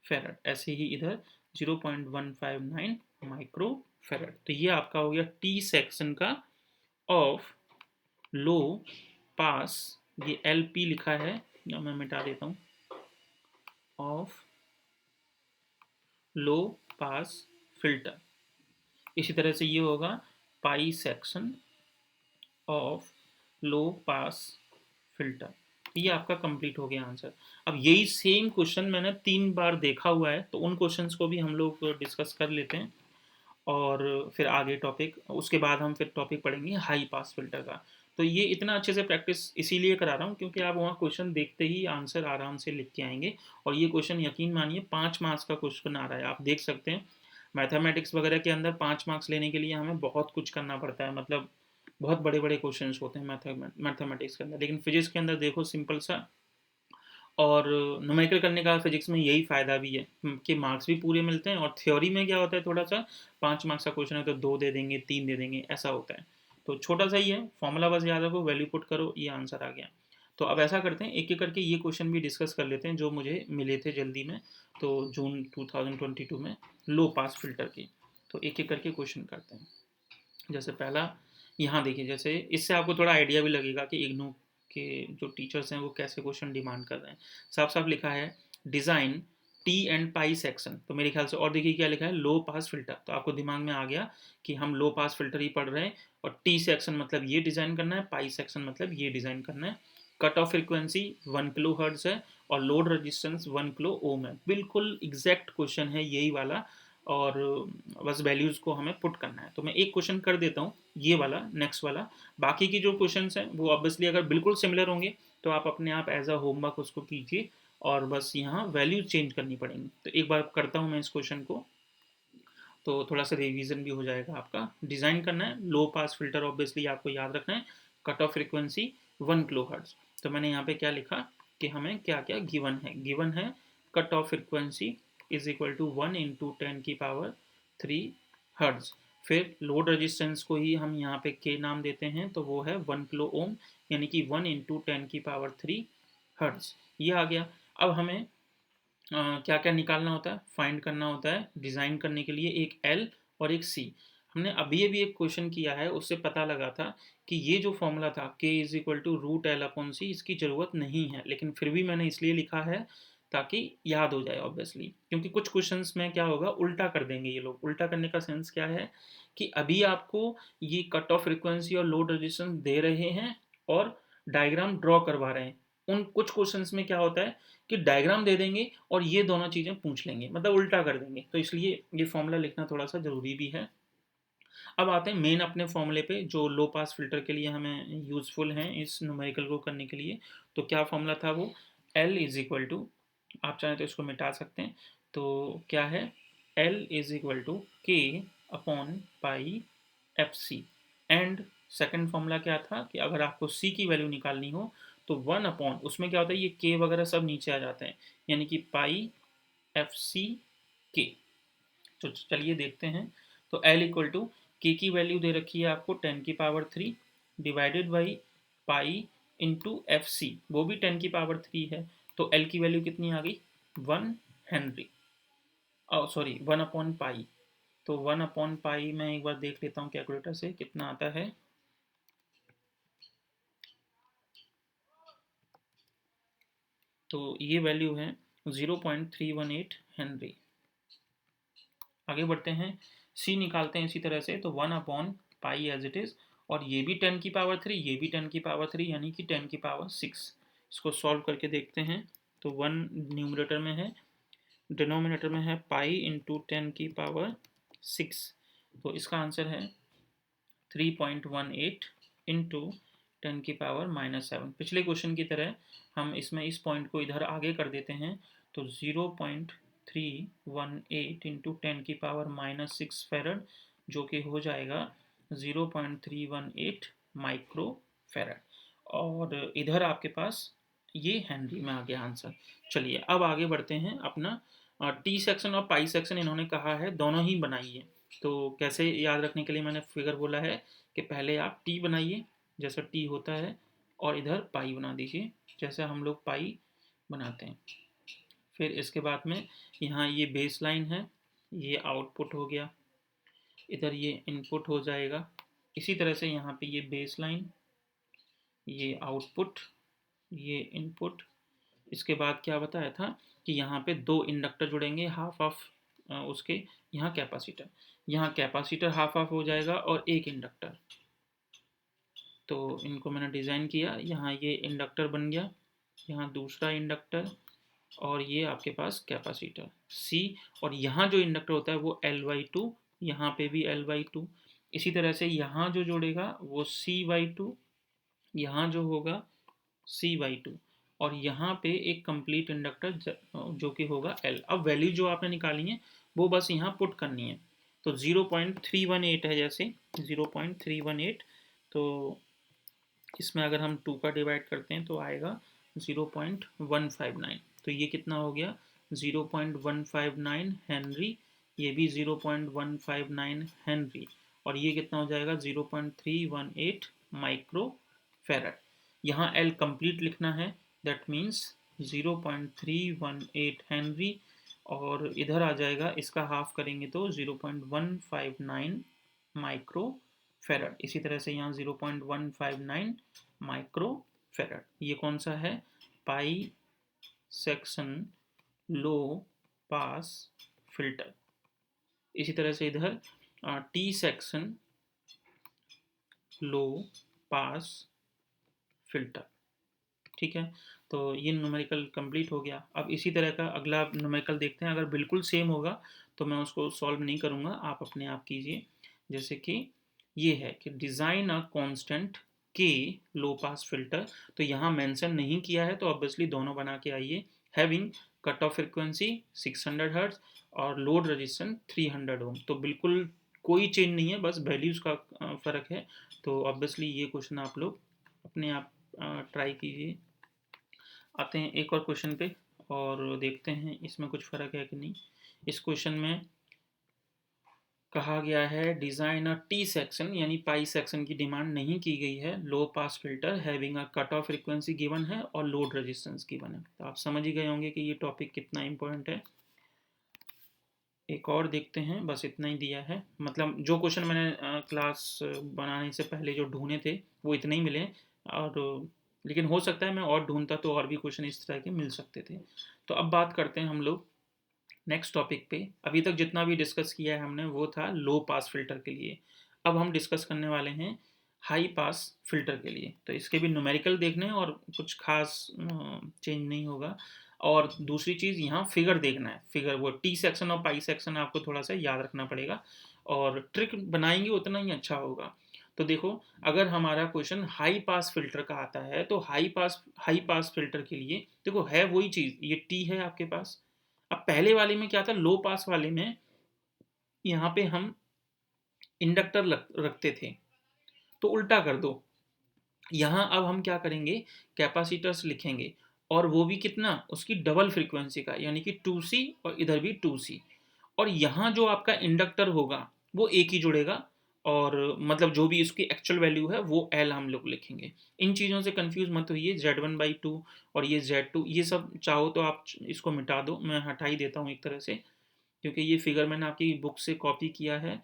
फेरड। ऐसे ही इधर 0.159 माइक्रो फेरड। तो ये आपका हो गया टी सेक्शन का ऑफ लो पास, ये एल पी लिखा है या मैं मिटा देता हूँ, ऑफ लो पास फिल्टर। इसी तरह से ये होगा pi section of low pass filter. ये आपका कंप्लीट हो गया आंसर। अब यही सेम क्वेश्चन मैंने 3 बार देखा हुआ है, तो उन क्वेश्चंस को भी हम लोग डिस्कस कर लेते हैं और फिर आगे टॉपिक, उसके बाद हम फिर टॉपिक पढ़ेंगे हाई पास फिल्टर का। तो ये इतना अच्छे से प्रैक्टिस इसीलिए करा रहा हूँ क्योंकि आप वहाँ क्वेश्चन देखते ही आंसर आराम से लिख के आएंगे। और ये क्वेश्चन यकीन मानिए 5 मार्क्स का क्वेश्चन आ रहा है, आप देख सकते हैं। मैथमेटिक्स वगैरह के अंदर 5 मार्क्स लेने के लिए हमें बहुत कुछ करना पड़ता है, मतलब बहुत बड़े बड़े क्वेश्चन होते हैं मैथमेटिक्स के अंदर। लेकिन फिजिक्स के अंदर देखो सिंपल सा, और न्यूमेरिकल करने का फिजिक्स में यही फ़ायदा भी है कि मार्क्स भी पूरे मिलते हैं। और थ्योरी में क्या होता है, थोड़ा सा 5 मार्क्स का क्वेश्चन है तो 2 दे देंगे, 3 दे देंगे, ऐसा होता है। तो छोटा सा ही है, फॉर्मूला बस याद रखो, वैल्यू पुट करो, ये आंसर आ गया। तो अब ऐसा करते हैं, एक एक करके ये क्वेश्चन भी डिस्कस कर लेते हैं जो मुझे मिले थे जल्दी में, तो जून 2022 में, लो पास फिल्टर की। तो एक एक करके क्वेश्चन करते हैं। जैसे पहला यहाँ देखिए, जैसे इससे आपको थोड़ा आइडिया भी लगेगा कि इग्नू के जो टीचर्स हैं वो कैसे क्वेश्चन डिमांड कर रहे हैं। साफ साफ लिखा है design T and pi section, तो मेरे ख्याल से, और देखिए क्या लिखा है, लो पास फिल्टर। तो आपको दिमाग में आ गया कि हम लो पास फिल्टर ही पढ़ रहे हैं, और टी सेक्शन मतलब ये डिज़ाइन करना है, पाई सेक्शन मतलब ये डिज़ाइन करना है। Cut off frequency 1 kilo hertz है और लोड रेजिस्टेंस 1 किलो ओम है। बिल्कुल एग्जैक्ट क्वेश्चन है यही वाला, और बस वैल्यूज़ को हमें पुट करना है। तो मैं एक क्वेश्चन कर देता हूँ, ये वाला, नेक्स्ट वाला। बाकी की जो क्वेश्चंस हैं वो ऑब्वियसली अगर बिल्कुल सिमिलर होंगे तो आप अपने आप एज अ होमवर्क उसको कीजिए, और बस यहाँ वैल्यू चेंज करनी पड़ेंगी। तो एक बार करता हूँ मैं इस क्वेश्चन को, तो थोड़ा सा रिवीजन भी हो जाएगा आपका। डिज़ाइन करना है लो पास फिल्टर, ऑब्वियसली आपको याद रखना है, cut off frequency 1 kilo hertz. तो मैंने यहाँ पे क्या लिखा कि हमें क्या क्या गिवन है। गिवन है cut off frequency is equal to 1 × 10⁻³ फिर लोड रेजिस्टेंस को ही हम यहाँ पे के नाम देते हैं, तो वो है 1 किलो ओम, यानी कि 1 × 10⁻³ ये आ गया। अब हमें क्या क्या निकालना होता है, फाइंड करना होता है डिज़ाइन करने के लिए, एक एल और एक सी। हमने अभी एक क्वेश्चन किया है, उससे पता लगा था कि ये जो फॉर्मूला था k = √L/c, इसकी ज़रूरत नहीं है, लेकिन फिर भी मैंने इसलिए लिखा है ताकि याद हो जाए ऑब्वियसली। क्योंकि कुछ क्वेश्चंस में क्या होगा, उल्टा कर देंगे ये लोग। उल्टा करने का सेंस क्या है कि अभी आपको ये कट ऑफ फ्रिक्वेंसी और लोड रेजिस्टेंस दे रहे हैं और डायग्राम ड्रॉ करवा रहे हैं। उन कुछ क्वेश्चंस में क्या होता है कि डायग्राम दे देंगे और ये दोनों चीज़ें पूछ लेंगे, मतलब उल्टा कर देंगे। तो इसलिए ये फॉर्मूला लिखना थोड़ा सा ज़रूरी भी है। अब आते हैं मेन अपने फॉर्मूले पे, जो लो पास फिल्टर के लिए हमें यूज़फुल हैं इस न्यूमेरिकल को करने के लिए। तो क्या फॉर्मूला था वो, L इज इक्वल टू, आप चाहें तो इसको मिटा सकते हैं। तो क्या है, L इज इक्वल टू K/पाई FC। एंड सेकंड फॉर्मूला क्या था कि अगर आपको C की वैल्यू निकालनी हो तो 1 उसमें क्या होता है, ये K वगैरह सब नीचे आ जाते हैं, यानी कि पाई FC K। तो चलिए देखते हैं। तो L इक्वल टू के की वैल्यू दे रखी है आपको 10⁻³ divided by pi into FC, वो भी 10⁻³ है। तो L की वैल्यू कितनी आ गई, 1 हेनरी, सॉरी 1/पाई। तो 1/पाई मैं एक बार देख लेता हूँ कैलकुलेटर से कितना आता है। तो ये वैल्यू है 0.318 हेनरी। आगे बढ़ते हैं, सी निकालते हैं इसी तरह से। तो 1/पाई एज इट इज़, और ये भी 10⁻³ ये भी 10⁻³ यानी कि 10�6। इसको सॉल्व करके देखते हैं। तो 1 न्यूमरेटर में है, डिनोमिनेटर में है पाई इंटू 10�6। तो इसका आंसर है 3.18 इंटू 10⁻⁻7। पिछले क्वेश्चन की तरह हम इसमें इस पॉइंट को इधर आगे कर देते हैं। तो 0.318 इंटू 10⁻⁻6 फेरड, जो कि हो जाएगा 0.318 माइक्रो फेरड। और इधर आपके पास ये हेनरी में आ गया आंसर। चलिए अब आगे बढ़ते हैं अपना, टी सेक्शन और पाई सेक्शन इन्होंने कहा है दोनों ही बनाइए। तो कैसे याद रखने के लिए मैंने फिगर बोला है कि पहले आप टी बनाइए जैसा टी होता है, और इधर पाई बना दीजिए जैसे हम लोग पाई बनाते हैं। फिर इसके बाद में यहाँ ये बेस लाइन है, ये आउटपुट हो गया, इधर ये इनपुट हो जाएगा। इसी तरह से यहाँ पे ये बेस लाइन ये आउटपुट, ये इनपुट। इसके बाद क्या बताया था कि यहाँ पे दो इंडक्टर जुड़ेंगे हाफ ऑफ उसके, यहाँ कैपेसिटर हाफ ऑफ हो जाएगा और एक इंडक्टर। तो इनको मैंने डिज़ाइन किया, यहाँ ये इंडक्टर बन गया, यहाँ दूसरा इंडक्टर, और ये आपके पास कैपेसिटर C। और यहाँ जो इंडक्टर होता है वो L/2, यहाँ पे भी L/2। इसी तरह से यहाँ जो जोड़ेगा वो C/2, यहाँ जो होगा C/2, और यहाँ पे एक कंप्लीट इंडक्टर जो कि होगा L। अब वैल्यू जो आपने निकाली है वो बस यहाँ पुट करनी है। तो 0.318 है, जैसे 0.318, तो इसमें अगर हम 2 का डिवाइड करते हैं तो आएगा 0.159। तो ये कितना हो गया 0.159 हेनरी, ये भी 0.159 हेनरी, और ये कितना हो जाएगा 0.318 माइक्रो फेरड। यहाँ L कंप्लीट लिखना है, दैट मीन्स 0.318 हेनरी, और इधर आ जाएगा, इसका हाफ करेंगे तो 0.159 माइक्रो फेरड। इसी तरह से यहाँ 0.159 माइक्रो फेरड। ये कौन सा है, पाई सेक्शन लो पास फिल्टर। इसी तरह से इधर T section low pass filter. ठीक है, तो ये न्यूमेरिकल कंप्लीट हो गया। अब इसी तरह का अगला न्यूमेरिकल देखते हैं। अगर बिल्कुल सेम होगा तो मैं उसको सॉल्व नहीं करूँगा, आप अपने आप कीजिए। जैसे कि ये है कि डिज़ाइन अ कांस्टेंट के लो पास फिल्टर, तो यहाँ मेंशन नहीं किया है, तो ऑब्वियसली दोनों बना के आइए। Having cut off frequency 600 hertz और लोड रेजिस्टेंस 300 ओम। तो बिल्कुल कोई चेंज नहीं है, बस वैल्यूज़ का फ़र्क है। तो ऑब्वियसली ये क्वेश्चन आप लोग अपने आप ट्राई कीजिए। आते हैं एक और क्वेश्चन पे और देखते हैं इसमें कुछ फ़र्क है कि नहीं। इस क्वेश्चन में कहा गया है डिज़ाइन अ टी सेक्शन, यानी पाई सेक्शन की डिमांड नहीं की गई है, low pass filter having a cut off frequency given है और लोड रेजिस्टेंस गिवन है। तो आप समझ ही गए होंगे कि ये टॉपिक कितना इंपॉर्टेंट है। एक और देखते हैं, बस इतना ही दिया है, मतलब जो क्वेश्चन मैंने क्लास बनाने से पहले जो ढूंढे थे वो इतने ही मिले। और लेकिन हो सकता है मैं और ढूंढता तो और भी क्वेश्चन इस तरह के मिल सकते थे। तो अब बात करते हैं हम लोग नेक्स्ट टॉपिक पे। अभी तक जितना भी डिस्कस किया है हमने वो था लो पास फिल्टर के लिए। अब हम डिस्कस करने वाले हैं हाई पास फिल्टर के लिए। तो इसके भी न्यूमेरिकल देखने हैं और कुछ खास चेंज नहीं होगा। और दूसरी चीज़ यहाँ फिगर देखना है, फिगर वो टी सेक्शन और पाई सेक्शन आपको थोड़ा सा याद रखना पड़ेगा, और ट्रिक बनाएंगे उतना ही अच्छा होगा। तो देखो, अगर हमारा क्वेश्चन हाई पास फिल्टर का आता है तो हाई पास फिल्टर के लिए देखो है वही चीज़, ये टी है आपके पास। अब पहले वाले में क्या था, लो पास वाले में यहाँ पे हम इंडक्टर रखते थे, तो उल्टा कर दो। यहाँ अब हम क्या करेंगे, कैपेसिटर्स लिखेंगे, और वो भी कितना, उसकी डबल फ्रीक्वेंसी का, यानी कि 2C, और इधर भी 2C। और यहाँ जो आपका इंडक्टर होगा वो एक ही जुड़ेगा, और मतलब जो भी इसकी एक्चुअल वैल्यू है वो L हम लोग लिखेंगे। इन चीज़ों से कंफ्यूज मत होइए, Z1/2 और ये Z2, ये सब चाहो तो आप इसको मिटा दो, मैं हटा ही देता हूँ एक तरह से, क्योंकि ये फिगर मैंने आपकी बुक से कॉपी किया है।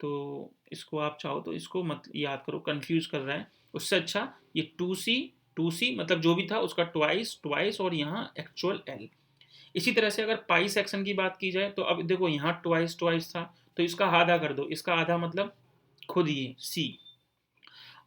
तो इसको आप चाहो तो इसको मत याद करो, कंफ्यूज कर रहा है। उससे अच्छा ये 2C मतलब जो भी था उसका ट्वाइस ट्वाइस, और यहाँ एक्चुअल L। इसी तरह से अगर पाई सेक्शन की बात की जाए तो अब देखो यहाँ ट्वाइस ट्वाइस था, तो इसका आधा कर दो, इसका आधा मतलब खुद ये C।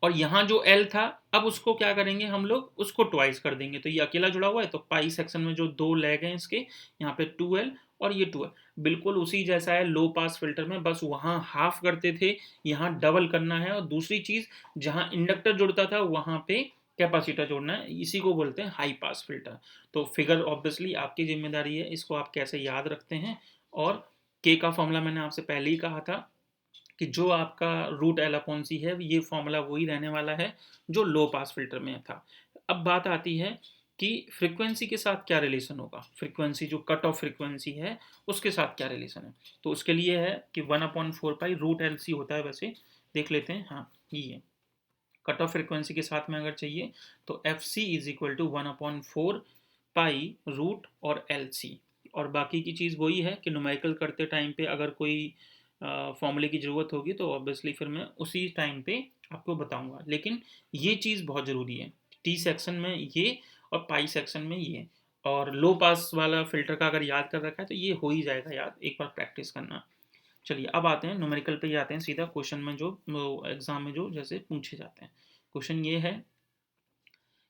और यहाँ जो L था, अब उसको क्या करेंगे हम लोग, उसको ट्वाइस कर देंगे, तो ये अकेला जुड़ा हुआ है, तो पाई सेक्शन में जो दो लेग हैं इसके, यहाँ पे 2L और ये 2L, बिल्कुल उसी जैसा है लो पास फिल्टर में, बस वहाँ हाफ करते थे, यहाँ डबल करना है। और दूसरी चीज़, जहाँ इंडक्टर जुड़ता था वहाँ पे कैपेसिटर जोड़ना है, इसी को बोलते हैं हाई पास फिल्टर। तो फिगर ऑब्वियसली आपकी जिम्मेदारी है, इसको आप कैसे याद रखते हैं। और के का फॉर्मूला मैंने आपसे पहले ही कहा था कि जो आपका √L/C है, ये फॉर्मूला वही रहने वाला है जो लो पास फिल्टर में था। अब बात आती है कि फ्रीक्वेंसी के साथ क्या रिलेशन होगा, फ्रीक्वेंसी जो कट ऑफ फ्रीक्वेंसी है उसके साथ क्या रिलेशन है। तो उसके लिए है कि 1/4 पाई √LC होता है, वैसे देख लेते हैं। हाँ, ये कट ऑफ फ्रीक्वेंसी के साथ में अगर चाहिए तो FC is equal to 1/4 pi root और LC। और बाकी की चीज़ वही है कि न्यूमेरिकल करते टाइम पे अगर कोई फॉर्मूले की ज़रूरत होगी तो ऑब्वियसली फिर मैं उसी टाइम पे आपको बताऊंगा, लेकिन ये चीज़ बहुत ज़रूरी है। टी सेक्शन में ये और पाई सेक्शन में ये। और लो पास वाला फ़िल्टर का अगर याद कर रखा है तो ये हो ही जाएगा याद, एक बार प्रैक्टिस करना। चलिए अब आते हैं न्यूमेरिकल पे ही आते हैं सीधा क्वेश्चन में, जो एग्ज़ाम में जो जैसे पूछे जाते हैं। क्वेश्चन ये है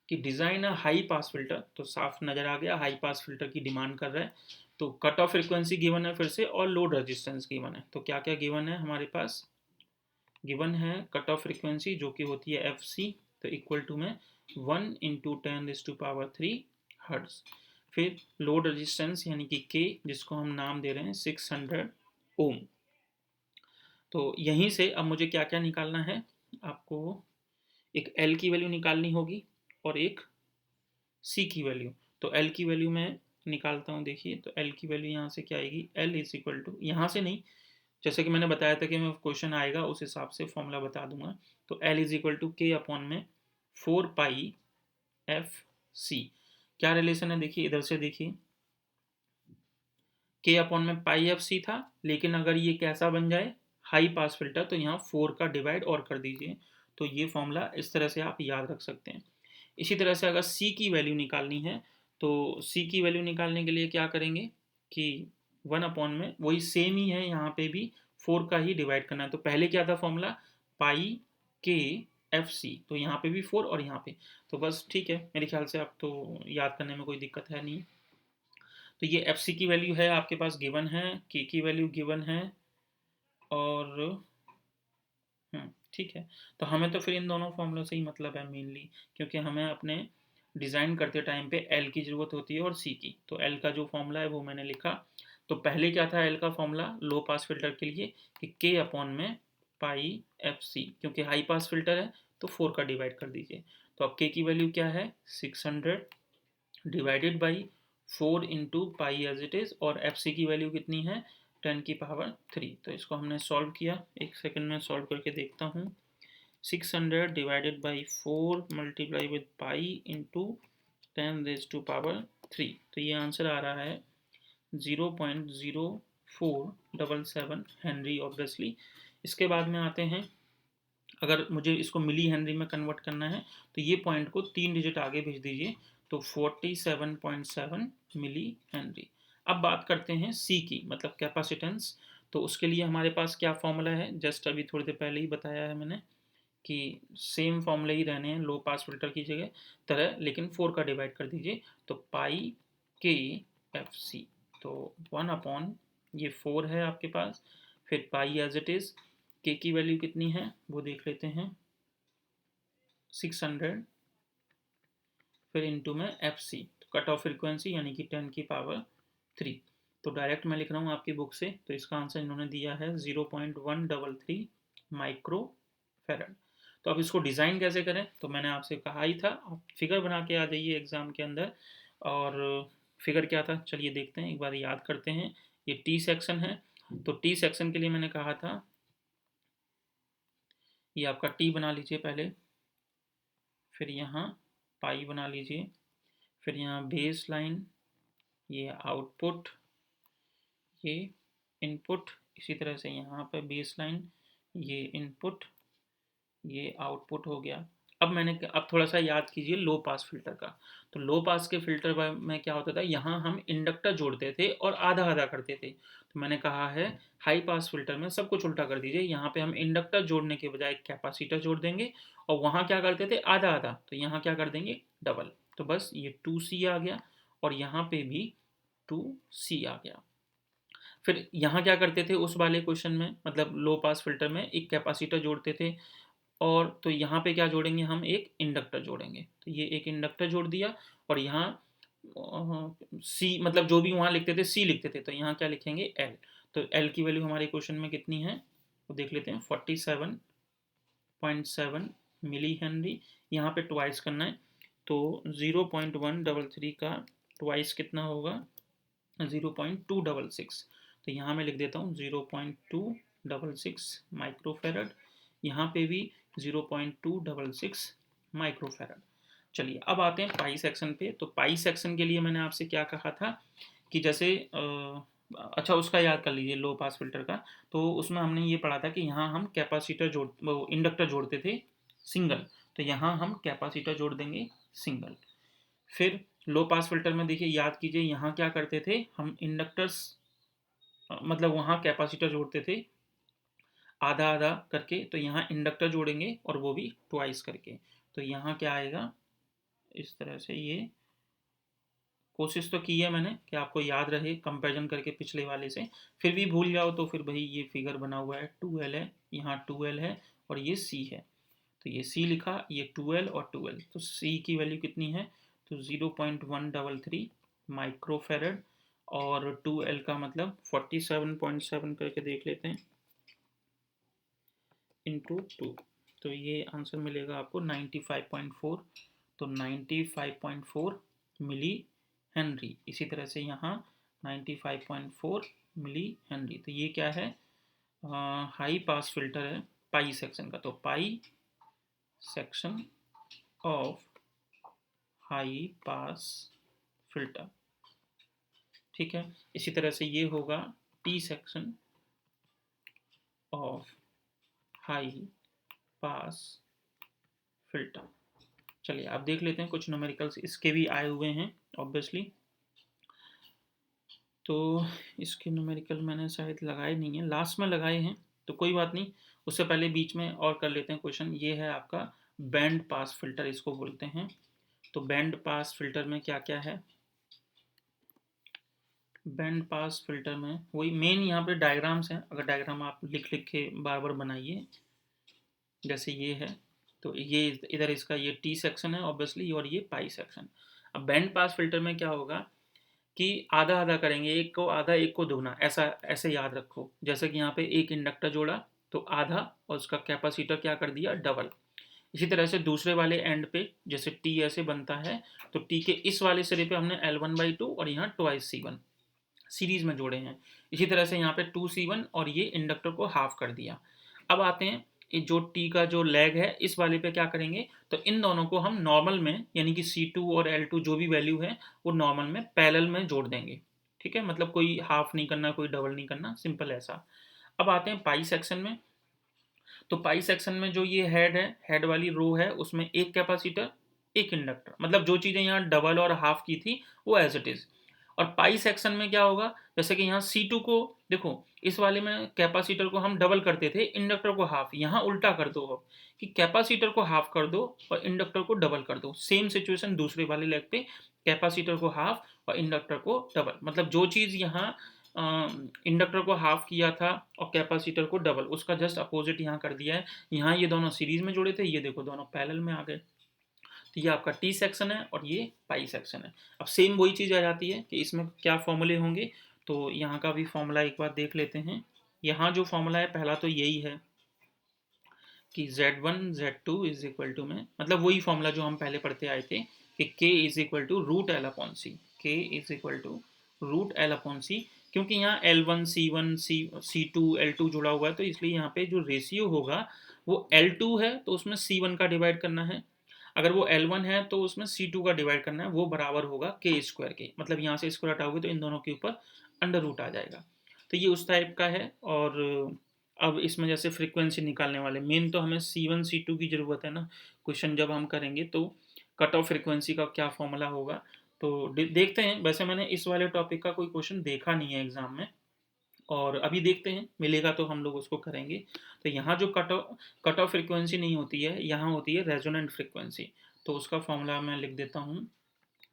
कि design a high pass filter, तो साफ नज़र आ गया हाई पास फ़िल्टर की डिमांड कर रहा है। तो कट ऑफ फ्रीक्वेंसी गिवन है फिर से, और लोड रेजिस्टेंस गिवन है। तो क्या क्या गिवन है हमारे पास? गिवन है कट ऑफ फ्रीक्वेंसी जो कि होती है एफ सी, तो इक्वल टू में 1 × 10⁻³ हर्ट्ज। फिर लोड रेजिस्टेंस यानी कि के, जिसको हम नाम दे रहे हैं 600 ओम। तो यहीं से अब मुझे क्या क्या निकालना है, आपको एक एल की वैल्यू निकालनी होगी और एक सी की वैल्यू। तो एल की वैल्यू मैं निकालता हूँ, देखिए तो एल की वैल्यू यहाँ से क्या आएगी, एल इज इक्वल टू, यहाँ से नहीं, जैसे कि मैंने बताया था कि मैं क्वेश्चन आएगा उस हिसाब से फॉर्मूला बता दूंगा। तो एल इज इक्वल टू के अपॉन में 4 पाई एफ सी। क्या रिलेशन है देखिए, इधर से देखिए, के अपॉन में पाई एफ सी था, लेकिन अगर ये कैसा बन जाए हाई पास फिल्टर, तो यहाँ 4 का डिवाइड और कर दीजिए। तो ये फॉर्मूला इस तरह से आप याद रख सकते हैं। इसी तरह से अगर सी की वैल्यू निकालनी है, तो सी की वैल्यू निकालने के लिए क्या करेंगे कि 1 अपॉन में वही सेम ही है, यहाँ पे भी 4 का ही डिवाइड करना है। तो पहले क्या था फॉर्मूला, पाई के एफ सी, तो यहाँ पे भी 4 और यहाँ पे, तो बस ठीक है, मेरे ख्याल से आप तो याद करने में कोई दिक्कत है नहीं। तो ये एफ सी की वैल्यू है आपके पास गिवन है, के की वैल्यू गिवन है, और ठीक है। तो हमें तो फिर इन दोनों फॉर्मूलों से ही मतलब है मेनली, क्योंकि हमें अपने डिज़ाइन करते टाइम पे एल की ज़रूरत होती है और सी की। तो एल का जो फॉर्मूला है वो मैंने लिखा। तो पहले क्या था एल का फॉर्मूला लो पास फिल्टर के लिए, कि के अपॉन में पाई एफ सी, क्योंकि हाई पास फिल्टर है तो 4 का डिवाइड कर दीजिए। तो अब के की वैल्यू क्या है, 600 divided by 4 into pi as it is, और एफ सी की वैल्यू कितनी है, 10⁻3। तो इसको हमने सॉल्व किया, एक सेकंड में सॉल्व करके देखता हूँ। 600 divided by 4 multiply with pi into 10⁻3, तो ये आंसर आ रहा है 0.0477 हेनरी ऑब्वियसली। इसके बाद में आते हैं, अगर मुझे इसको मिली हेनरी में कन्वर्ट करना है, तो ये पॉइंट को 3 डिजिट आगे भेज दीजिए, तो 47.7 मिली हेनरी। अब बात करते हैं सी की, मतलब कैपेसिटेंस। तो उसके लिए हमारे पास क्या फॉर्मूला है, जस्ट अभी थोड़ी देर पहले ही बताया है मैंने कि सेम फॉर्मूले ही रहने हैं लो पास फिल्टर की जगह तरह, लेकिन 4 का डिवाइड कर दीजिए, तो पाई के एफ सी। तो 1 अपॉन ये 4 है आपके पास, फिर पाई एज इट इज़, के की वैल्यू कितनी है वो देख लेते हैं, 600, फिर इंटू में F C, cut off frequency यानी कि 10⁻3। तो डायरेक्ट मैं लिख रहा हूँ आपकी बुक से, तो इसका आंसर इन्होंने दिया है 0.133 माइक्रो फेरड। तो अब इसको डिज़ाइन कैसे करें, तो मैंने आपसे कहा ही था आप फिगर बना के आ जाइए एग्ज़ाम के अंदर। और फिगर क्या था चलिए देखते हैं, एक बार याद करते हैं। ये टी सेक्शन है, तो टी सेक्शन के लिए मैंने कहा था, ये आपका टी बना लीजिए पहले, फिर यहाँ पाई बना लीजिए, फिर यहाँ बेस लाइन, ये आउटपुट, ये इनपुट, इसी तरह से यहाँ पर बेस लाइन, ये इनपुट, ये आउटपुट हो गया। अब थोड़ा सा याद कीजिए लो पास फिल्टर का। तो लो पास के फिल्टर में क्या होता था, यहाँ हम इंडक्टर जोड़ते थे और आधा आधा करते थे। तो मैंने कहा है हाई पास फिल्टर में सब कुछ उल्टा कर दीजिए, यहाँ पे हम इंडक्टर जोड़ने के बजाय कैपेसिटर जोड़ देंगे, और वहाँ क्या करते थे आधा आधा, तो यहाँ क्या कर देंगे डबल। तो बस ये 2C आ गया, और यहाँ पे भी 2C आ गया। फिर यहाँ क्या करते थे उस वाले क्वेश्चन में, मतलब लो पास फिल्टर में एक कैपेसिटर जोड़ते थे, और तो यहाँ पे क्या जोड़ेंगे हम, एक इंडक्टर जोड़ेंगे। तो ये एक इंडक्टर जोड़ दिया, और यहाँ सी, मतलब जो भी वहाँ लिखते थे सी लिखते थे, तो यहाँ क्या लिखेंगे एल। तो एल की वैल्यू हमारे क्वेश्चन में कितनी है वो देख लेते हैं, 47.7 मिली हेनरी। यहाँ पे ट्वाइस करना है, तो 0.133 का ट्वाइस कितना होगा, 0.266। तो यहाँ मैं लिख देता हूँ 0.266 माइक्रोफेरड, यहाँ पे भी 0.266 माइक्रोफेरड। चलिए अब आते हैं पाई सेक्शन पे। तो पाई सेक्शन के लिए मैंने आपसे क्या कहा था कि जैसे अच्छा उसका याद कर लीजिए लो पास फिल्टर का। तो उसमें हमने ये पढ़ा था कि यहाँ हम कैपेसिटर जोड़, वो इंडक्टर जोड़ते थे सिंगल, तो यहाँ हम कैपेसिटर जोड़ देंगे सिंगल। फिर लो पास फिल्टर में देखिए, याद कीजिए यहाँ क्या करते थे हम, इंडक्टर्स मतलब वहाँ कैपेसिटर जोड़ते थे आधा आधा करके, तो यहाँ इंडक्टर जोड़ेंगे और वो भी ट्वाइस करके। तो यहाँ क्या आएगा, इस तरह से। ये कोशिश तो की है मैंने कि आपको याद रहे कंपैरिजन करके पिछले वाले से, फिर भी भूल जाओ तो फिर भाई ये फिगर बना हुआ है 2L है, यहाँ 2L है और ये C है। तो ये C लिखा, ये 2L और 2L, तो C की वैल्यू कितनी है, तो 0.133 माइक्रोफेरेड, और 2L का मतलब 47.7 करके देख लेते हैं, इंटू 2। तो ये आंसर मिलेगा आपको 95.4। तो 95.4 मिली हेनरी। इसी तरह से यहाँ 95.4 मिली हेनरी। तो ये क्या है, हाई पास फिल्टर है पाई सेक्शन का। तो pi section of high pass filter, ठीक है। इसी तरह से ये होगा T section of high pass filter. चलिए आप देख लेते हैं, कुछ न्यूमेरिकल्स इसके भी आए हुए हैं ऑब्वियसली। तो इसके न्यूमेरिकल मैंने शायद लगाए नहीं है, लास्ट में लगाए हैं, तो कोई बात नहीं। उससे पहले बीच में और कर लेते हैं क्वेश्चन। ये है आपका बैंड पास फिल्टर, इसको बोलते हैं। तो बैंड पास फिल्टर में क्या क्या है, बैंड पास फिल्टर में वही मेन यहाँ पे डायग्राम्स हैं। अगर डायग्राम आप लिख लिख के बार बार बनाइए, जैसे ये है, तो ये इधर इसका ये टी सेक्शन है ऑब्वियसली, और ये पाई सेक्शन। अब बैंड पास फिल्टर में क्या होगा कि आधा आधा करेंगे, एक को आधा एक को दोगुना, ऐसा ऐसे याद रखो। जैसे कि यहाँ पे एक इंडक्टर जोड़ा तो आधा, और उसका कैपेसिटर क्या कर दिया, डबल। इसी तरह से दूसरे वाले एंड पे जैसे टी ऐसे बनता है, तो टी के इस वाले सिरे पे हमने L1/2 और यहाँ ट्वाइस C1 सीरीज में जोड़े हैं। इसी तरह से यहाँ पे 2C1 और ये इंडक्टर को हाफ कर दिया। अब आते हैं जो टी का जो लेग है, इस वाले पे क्या करेंगे, तो इन दोनों को हम नॉर्मल में, यानी कि C2 और L2 जो भी वैल्यू है वो नॉर्मल में पैरेलल में जोड़ देंगे। ठीक है, मतलब कोई हाफ नहीं करना, कोई डबल नहीं करना, सिंपल ऐसा। अब आते हैं पाई सेक्शन में। तो पाई सेक्शन में जो ये हेड है, हेड वाली रो है, उसमें एक कैपेसिटर एक इंडक्टर, मतलब जो चीज़ें यहाँ डबल और हाफ की थी वो एज इट इज़। और पाई सेक्शन में क्या होगा, जैसे कि यहाँ C2 को देखो, इस वाले में कैपेसिटर को हम डबल करते थे, इंडक्टर को हाफ। यहाँ उल्टा कर दो अब, कि कैपेसिटर को हाफ कर दो और इंडक्टर को डबल कर दो। सेम सिचुएशन दूसरे वाले लेग पे, कैपेसिटर को हाफ और इंडक्टर को डबल। मतलब जो चीज़ यहाँ इंडक्टर को हाफ किया था और कैपेसिटर को डबल, उसका जस्ट अपोजिट यहाँ कर दिया है। यहाँ ये दोनों सीरीज में जुड़े थे, ये देखो दोनों पैरेलल में आ गए। तो ये आपका टी सेक्शन है और ये पाई सेक्शन है। अब सेम वही चीज़ आ जाती है कि इसमें क्या फॉर्मूले होंगे। तो यहाँ का भी फॉर्मूला एक बार देख लेते हैं। यहाँ जो फॉर्मूला है पहला तो यही है कि Z1 Z2 is equal to में, मतलब वही फॉर्मूला जो हम पहले पढ़ते आए थे कि K is equal to root L upon C. K is equal to root L upon C, क्योंकि यहाँ L1 C1 C2 L2 जुड़ा हुआ है, तो इसलिए यहाँ पे जो रेशियो होगा वो L2 है तो उसमें C1 का डिवाइड करना है, अगर वो L1 है तो उसमें C2 का डिवाइड करना है, वो बराबर होगा K स्क्वायर के। मतलब यहाँ से स्क्वायर हटाओगे तो इन दोनों के ऊपर अंडर रूट आ जाएगा। तो ये उस टाइप का है। और अब इसमें जैसे फ्रीक्वेंसी निकालने वाले, मेन तो हमें C1 C2 की ज़रूरत है ना, क्वेश्चन जब हम करेंगे तो कट ऑफ फ्रीक्वेंसी का क्या फॉर्मूला होगा। तो देखते हैं, वैसे मैंने इस वाले टॉपिक का कोई क्वेश्चन देखा नहीं है एग्जाम में, और अभी देखते हैं मिलेगा तो हम लोग उसको करेंगे। तो यहाँ जो कट ऑफ फ्रीक्वेंसी नहीं होती है, यहाँ होती है रेजोनेंट फ्रीक्वेंसी। तो उसका फॉर्मूला मैं लिख देता हूँ,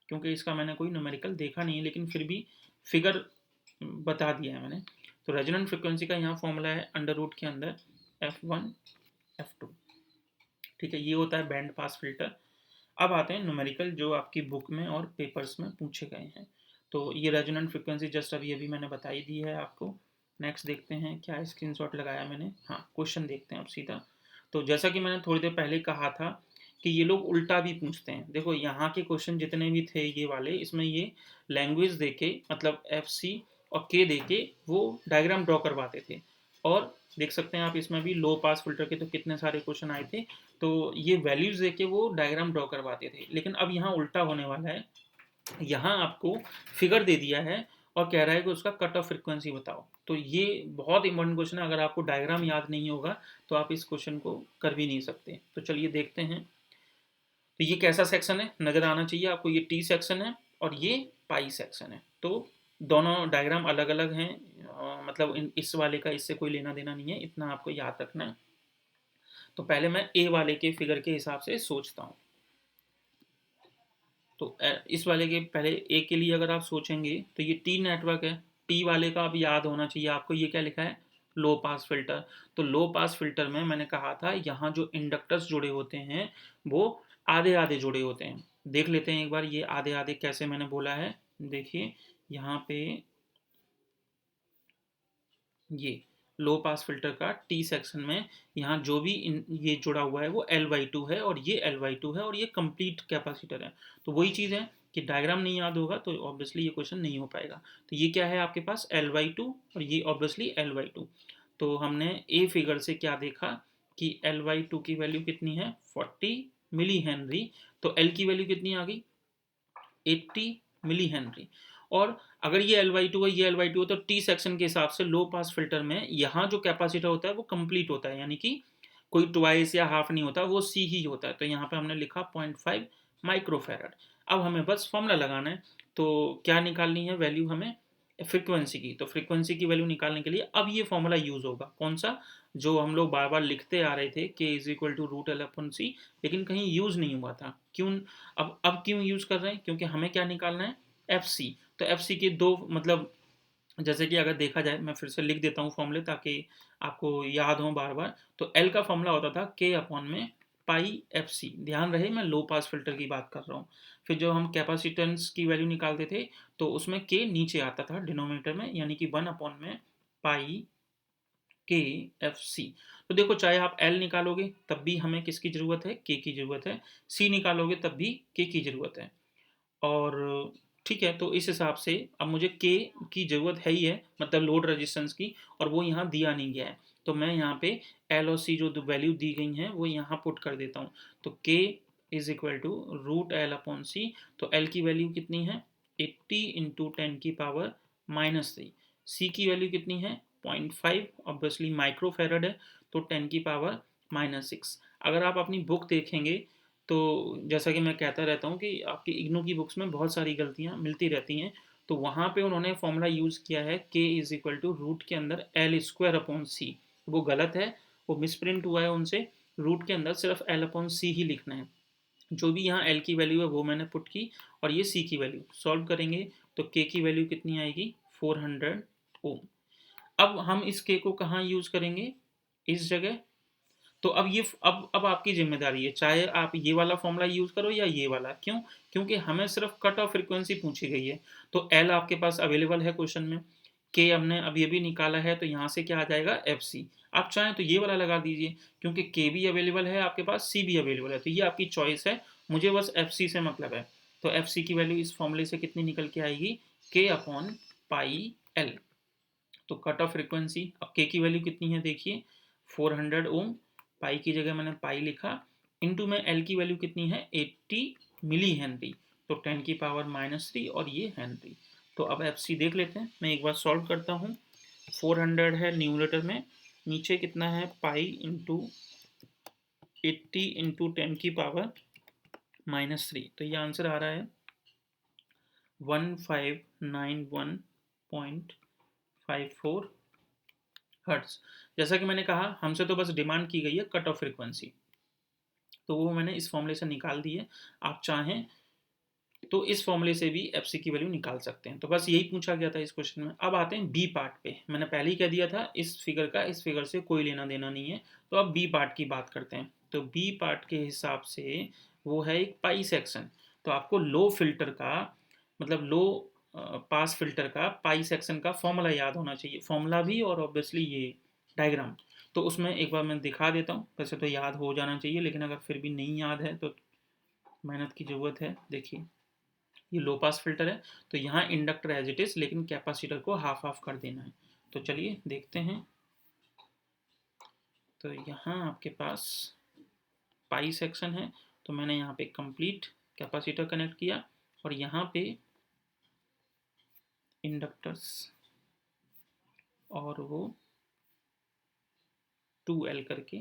क्योंकि इसका मैंने कोई न्यूमेरिकल देखा नहीं है, लेकिन फिर भी फिगर बता दिया है मैंने। तो रेजोनेंट फ्रीक्वेंसी का यहाँ फॉर्मूला है अंडर रूट के अंदर F1 F2। ठीक है, ये होता है बैंड पास फिल्टर। अब आते हैं न्यूमेरिकल जो आपकी बुक में और पेपर्स में पूछे गए हैं। तो ये रेजोनेंट फ्रीक्वेंसी जस्ट अभी अभी मैंने बताई दी है आपको। नेक्स्ट देखते हैं क्या स्क्रीनशॉट लगाया मैंने। हाँ, क्वेश्चन देखते हैं अब सीधा। तो जैसा कि मैंने थोड़ी देर पहले कहा था कि ये लोग उल्टा भी पूछते हैं। देखो यहाँ के क्वेश्चन जितने भी थे ये वाले, इसमें ये लैंग्वेज देके, मतलब FC और K देके वो डायग्राम ड्रॉ करवाते थे। और देख सकते हैं आप इसमें भी लो पास फिल्टर के तो कितने सारे क्वेश्चन आए थे। तो ये वैल्यूज देके वो डायग्राम ड्रॉ करवाते थे, लेकिन अब यहाँ उल्टा होने वाला है। यहाँ आपको फिगर दे दिया है और कह रहा है कि उसका कट ऑफ फ्रीक्वेंसी बताओ। तो ये बहुत इंपॉर्टेंट क्वेश्चन है, अगर आपको डायग्राम याद नहीं होगा तो आप इस क्वेश्चन को कर भी नहीं सकते। तो चलिए देखते हैं। तो ये कैसा सेक्शन है नज़र आना चाहिए आपको, ये टी सेक्शन है और ये पाई सेक्शन है। तो दोनों डायग्राम अलग अलग हैं, मतलब इस वाले का इससे कोई लेना देना नहीं है, इतना आपको याद रखना है। तो पहले मैं ए वाले के फिगर के हिसाब से सोचता हूँ। तो इस वाले के पहले ए के लिए अगर आप सोचेंगे तो ये टी नेटवर्क है। टी वाले का अब याद होना चाहिए आपको, ये क्या लिखा है, लो पास फिल्टर। तो लो पास फिल्टर में मैंने कहा था यहाँ जो इंडक्टर्स जुड़े होते हैं वो आधे आधे जुड़े होते हैं। देख लेते हैं एक बार ये आधे आधे कैसे मैंने बोला है। देखिए यहाँ पे ये लो पास फिल्टर का टी सेक्शन में यहाँ जो भी ये जुड़ा हुआ है वो L/2 है और ये L/2 है और ये कंप्लीट कैपेसिटर है। तो वही चीज़ है कि डायग्राम नहीं याद होगा तो ऑब्वियसली ये क्वेश्चन नहीं हो पाएगा। तो ये क्या है आपके पास L/2 और ये ऑब्वियसली L/2। तो हमने ए फिगर से क्या देखा कि L/2 की वैल्यू कितनी है 40 मिली हेनरी। तो L की वैल्यू कितनी आ गई 80 मिली हेनरी। और अगर ये L/2 है, ये L/2 है, तो टी सेक्शन के हिसाब से लो पास फिल्टर में यहाँ जो कैपेसिटर होता है वो कंप्लीट होता है, यानी कि कोई ट्वाइस या हाफ नहीं होता, वो सी ही होता है। तो यहाँ पे हमने लिखा 0.5 माइक्रोफेराड। अब हमें बस फॉर्मूला लगाना है। तो क्या निकालनी है वैल्यू हमें, फ्रीक्वेंसी की। तो फ्रीक्वेंसी की वैल्यू निकालने के लिए अब ये फॉर्मूला यूज होगा, कौन सा, जो हम लोग बार बार लिखते आ रहे थे K = √L/C, लेकिन कहीं यूज नहीं हुआ था। क्यों, अब क्यों यूज कर रहे हैं, क्योंकि हमें क्या निकालना है FC। तो FC के दो मतलब, जैसे कि अगर देखा जाए मैं फिर से लिख देता हूँ फॉर्मूले ताकि आपको याद हो बार बार। तो L का फॉर्मूला होता था K/π/FC। ध्यान रहे मैं लो पास फिल्टर की बात कर रहा हूँ। फिर जो हम कैपेसिटेंस की वैल्यू निकालते थे तो उसमें K नीचे आता था डिनोमिनेटर में, यानी कि 1/π/KFC। तो देखो चाहे आप L निकालोगे तब भी हमें किसकी ज़रूरत है, K की ज़रूरत है। C निकालोगे तब भी K की ज़रूरत है। और ठीक है, तो इस हिसाब से अब मुझे के की ज़रूरत है ही है, मतलब लोड रेजिस्टेंस की, और वो यहाँ दिया नहीं गया है। तो मैं यहाँ पे एल और सी जो वैल्यू दी गई हैं वो यहाँ पुट कर देता हूँ। तो K = √L/C। तो L की वैल्यू कितनी है 80 इंटू 10⁻³ सी की वैल्यू कितनी है 0.5, ऑब्वियसली माइक्रोफेरड है, तो 10⁻⁻6। अगर आप अपनी बुक देखेंगे तो जैसा कि मैं कहता रहता हूँ कि आपकी इग्नू की बुक्स में बहुत सारी गलतियाँ मिलती रहती हैं। तो वहाँ पे उन्होंने फॉर्मूला यूज़ किया है K = रूट के अंदर L² / C। वो गलत है, वो मिसप्रिंट हुआ है उनसे। रूट के अंदर सिर्फ L/C ही लिखना है। जो भी यहाँ L की वैल्यू है वो मैंने पुट की, और ये C की वैल्यू सॉल्व करेंगे तो K की वैल्यू कितनी आएगी 400 ओम। अब हम इस K को कहाँ यूज़ करेंगे, इस जगह। तो अब ये अब आपकी जिम्मेदारी है, चाहे आप ये वाला फॉर्मूला यूज करो या ये वाला। क्यों, क्योंकि हमें सिर्फ कट ऑफ फ्रीक्वेंसी पूछी गई है। तो एल आपके पास अवेलेबल है क्वेश्चन में, के हमने अब ये भी निकाला है, तो यहाँ से क्या आ जाएगा एफ सी। आप चाहें तो ये वाला लगा दीजिए, क्योंकि के भी अवेलेबल है आपके पास, सी भी अवेलेबल है, तो ये आपकी चॉइस है। मुझे बस एफ सी से मतलब है। तो एफ सी की वैल्यू इस फॉर्मूले से कितनी निकल के आएगी K/π/L। तो कट ऑफ फ्रीक्वेंसी, अब के की वैल्यू कितनी है देखिए 400 ओम, पाई की जगह मैंने पाई लिखा, इनटू में एल की वैल्यू कितनी है 80 मिली हेनरी। तो 10⁻³ और ये हेनरी। तो अब एफ सी देख लेते हैं, मैं एक बार सॉल्व करता हूँ। 400 है न्यूमरेटर में, नीचे कितना है पाई इंटू 80 इंटू 10⁻⁻3। तो ये आंसर आ रहा है 1591.54 हर्ट्स। जैसा कि मैंने कहा हमसे तो बस डिमांड की गई है कट ऑफ फ्रीक्वेंसी, तो वो मैंने इस फॉर्मूले से निकाल दी है। आप चाहें तो इस फॉर्मूले से भी एफ सी की वैल्यू निकाल सकते हैं। तो बस यही पूछा गया था इस क्वेश्चन में। अब आते हैं बी पार्ट पे। मैंने पहले ही कह दिया था इस फिगर का इस फिगर से कोई लेना देना नहीं है। तो अब बी पार्ट की बात करते हैं। तो बी पार्ट के हिसाब से वो है एक पाई सेक्शन। तो आपको लो फिल्टर का मतलब लो पास फिल्टर का पाई सेक्शन का फॉर्मूला याद होना चाहिए, फॉर्मूला भी और ऑब्वियसली ये डायग्राम। तो उसमें एक बार मैं दिखा देता हूँ, वैसे तो याद हो जाना चाहिए, लेकिन अगर फिर भी नहीं याद है तो मेहनत की ज़रूरत है। देखिए ये लो पास फिल्टर है, तो यहाँ इंडक्टर एज इट इज, लेकिन कैपेसिटर को हाफ हाफ कर देना है। तो चलिए देखते हैं। तो यहाँ आपके पास पाई सेक्शन है, तो मैंने यहाँ पे कंप्लीट कैपेसिटर कनेक्ट किया, और यहाँ पे इंडक्टर्स, और वो 2L करके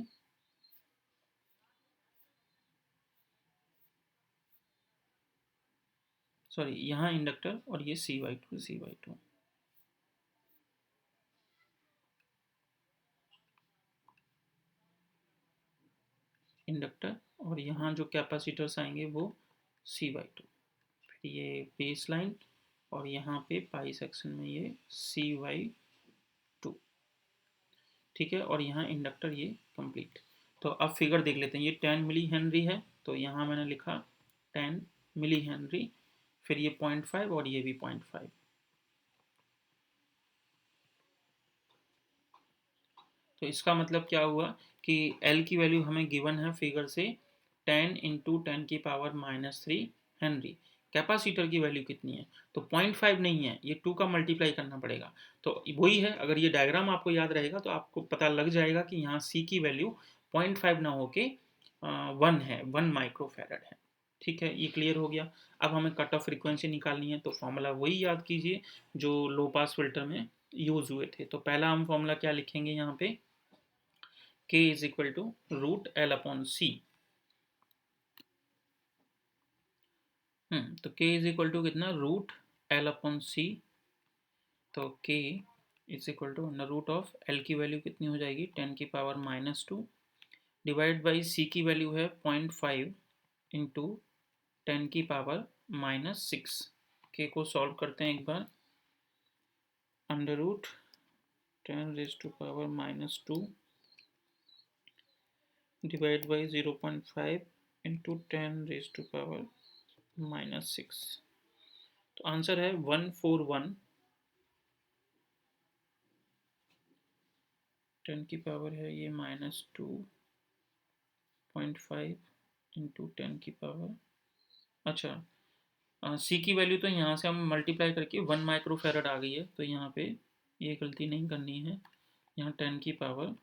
सॉरी यहाँ इंडक्टर और ये C/2 इंडक्टर और यहाँ जो कैपेसिटर्स आएंगे वो C/2, फिर ये बेस लाइन और यहाँ पे पाई सेक्शन में ये C/2, ठीक है। और यहाँ इंडक्टर ये कंप्लीट। तो अब फिगर देख लेते हैं। ये 10 मिली हेनरी है, तो यहाँ मैंने लिखा 10 मिली हेनरी, फिर ये 0.5 और ये भी 0.5। तो इसका मतलब क्या हुआ कि L की वैल्यू हमें गिवन है फिगर से 10 इंटू 10⁻³ हेनरी। कैपेसिटर की वैल्यू कितनी है? तो 0.5 नहीं है, ये 2 का मल्टीप्लाई करना पड़ेगा। तो वही है, अगर ये डायग्राम आपको याद रहेगा तो आपको पता लग जाएगा कि यहाँ C की वैल्यू 0.5 ना होके 1 है, 1 माइक्रोफैरड है। ठीक है, ये क्लियर हो गया। अब हमें कट ऑफ फ्रीक्वेंसी निकालनी है, तो फॉर्मूला वही याद कीजिए जो लो पास फिल्टर में यूज हुए थे। तो पहला हम फॉर्मूला क्या लिखेंगे यहाँ पे, k is equal to root L upon C. तो k इज इक्वल टू कितना, रूट एल अपॉन सी। तो k is equal to under root of l की वैल्यू कितनी हो जाएगी 10⁻⁻² डिवाइड बाई c की वैल्यू है 0.5 इंटू 10⁻⁻6। k को सॉल्व करते हैं एक बार। Under root 10⁻⁻² divide by 0.5 into 10⁻⁻6। तो आंसर है 141। 10 की पावर है ये -2.5 इंटू 10 की पावर, अच्छा सी की वैल्यू तो यहाँ से हम मल्टीप्लाई करके 1 माइक्रोफैरड आ गई है, तो यहाँ पे ये गलती नहीं करनी है। यहाँ 10 की पावर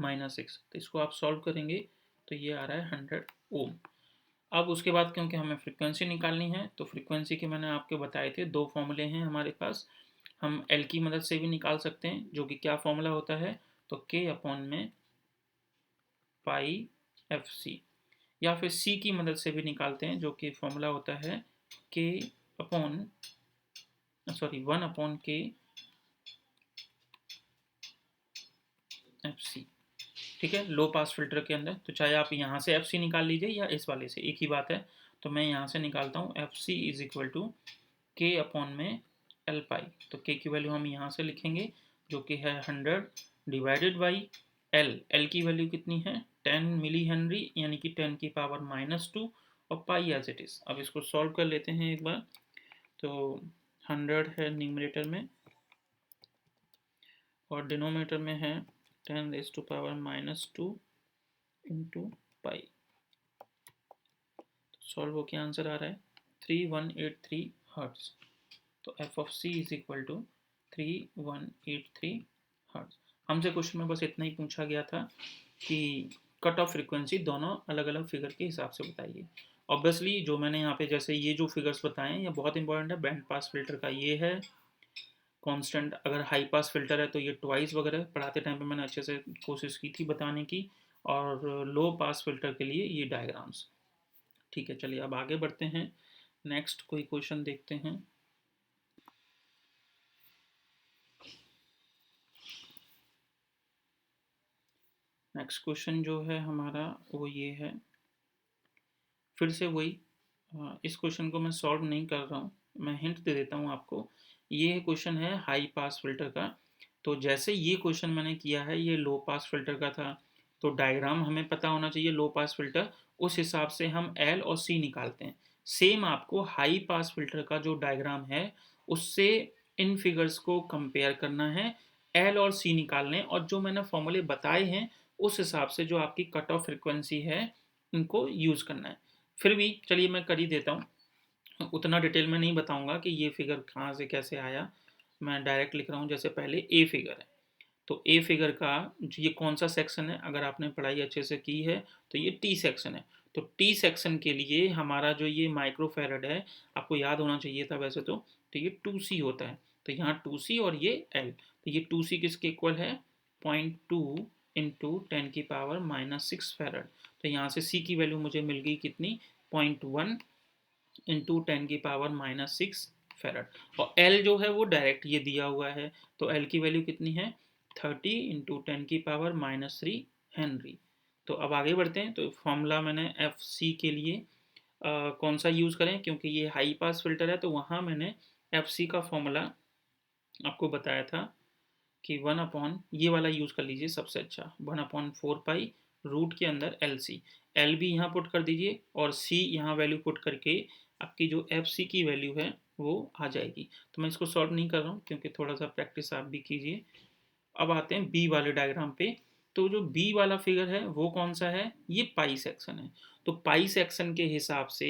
-6, तो इसको आप सॉल्व करेंगे तो ये आ रहा है 100 ओम। अब उसके बाद क्योंकि हमें फ्रीक्वेंसी निकालनी है, तो फ्रीक्वेंसी के मैंने आपके बताए थे 2 फॉर्मूले हैं हमारे पास। हम एल की मदद से भी निकाल सकते हैं, जो कि क्या फॉर्मूला होता है, तो k अपॉन में पाई FC, या फिर C की मदद से भी निकालते हैं, जो कि फॉर्मूला होता है k अपॉन 1/k FC। ठीक है, लो पास फिल्टर के अंदर तो चाहे आप यहाँ से FC निकाल लीजिए या इस वाले से, एक ही बात है। तो मैं यहाँ से निकालता हूँ FC is equal to k upon में L पाई। तो k की वैल्यू हम यहाँ से लिखेंगे जो कि है 100 डिवाइडेड बाई L की वैल्यू कितनी है 10 मिली हेनरी, यानी कि 10⁻⁻² और पाई एज इट इज। अब इसको सॉल्व कर लेते हैं एक बार। तो 100 है न्यूमरेटर में और डिनोमिनेटर में है 10⁻⁻² इंटू पाई। सॉल्व होकर आंसर आ रहा है 3183 हर्ट्ज। तो F of C is equal to 3183 hertz. हमसे क्वेश्चन में बस इतना ही पूछा गया था कि कट ऑफ फ्रीक्वेंसी दोनों अलग अलग फिगर के हिसाब से बताइए। ऑब्वियसली जो मैंने यहाँ पे जैसे ये जो फिगर्स बताए हैं ये बहुत इंपॉर्टेंट है। बैंड पास फिल्टर का ये है कांस्टेंट, अगर हाई पास फिल्टर है तो ये ट्वाइस वगैरह पढ़ाते टाइम पे मैंने अच्छे से कोशिश की थी बताने की, और लो पास फिल्टर के लिए ये डायग्राम्स। ठीक है, चलिए अब आगे बढ़ते हैं, नेक्स्ट कोई क्वेश्चन देखते हैं। नेक्स्ट क्वेश्चन जो है हमारा वो ये है, फिर से वही इस क्वेश्चन को मैं सॉल्व नहीं कर रहा हूँ, मैं हिंट दे देता हूँ आपको। ये क्वेश्चन है हाई पास फिल्टर का। तो जैसे ये क्वेश्चन मैंने किया है ये लो पास फिल्टर का था, तो डायग्राम हमें पता होना चाहिए लो पास फिल्टर, उस हिसाब से हम L और C निकालते हैं। सेम आपको हाई पास फिल्टर का जो डायग्राम है उससे इन फिगर्स को कंपेयर करना है, L और C निकालने, और जो मैंने फॉर्मूले बताए हैं उस हिसाब से जो आपकी कट ऑफ फ्रिक्वेंसी है उनको यूज़ करना है। फिर भी चलिए मैं कर ही देता हूँ, उतना डिटेल में नहीं बताऊंगा कि ये फिगर कहाँ से कैसे आया, मैं डायरेक्ट लिख रहा हूँ। जैसे पहले ए फिगर है, तो ए फिगर का ये कौन सा सेक्शन है, अगर आपने पढ़ाई अच्छे से की है तो ये टी सेक्शन है। तो टी सेक्शन के लिए हमारा जो ये माइक्रोफैरड है, आपको याद होना चाहिए था वैसे तो ये 2C होता है। तो यहाँ 2C और ये L, तो ये 2C किसके इक्वल है 0.2 इंटू 10⁻⁻6 फैरड। तो यहाँ से C की वैल्यू मुझे मिल गई कितनी 0.1 इंटू 10⁻⁻6 फेरड। और एल जो है वो डायरेक्ट ये दिया हुआ है, तो एल की वैल्यू कितनी है 30 इंटू 10⁻³ हेनरी। तो अब आगे बढ़ते हैं। तो फॉर्मूला मैंने एफ सी के लिए कौन सा यूज़ करें, क्योंकि ये हाई पास फिल्टर है, तो वहाँ मैंने एफ सी का फॉर्मूला आपको बताया था कि 1 ये वाला यूज़ कर लीजिए सबसे अच्छा, 1/4 पाई रूट के अंदर एल सी। एल भी यहाँ पुट कर दीजिए और सी यहाँ वैल्यू पुट करके आपकी जो एफ सी की वैल्यू है वो आ जाएगी। तो मैं इसको सॉल्व नहीं कर रहा हूँ क्योंकि थोड़ा सा प्रैक्टिस आप भी कीजिए। अब आते हैं बी वाले डायग्राम पे। तो जो बी वाला फिगर है वो कौन सा है, ये पाई सेक्शन है। तो पाई सेक्शन के हिसाब से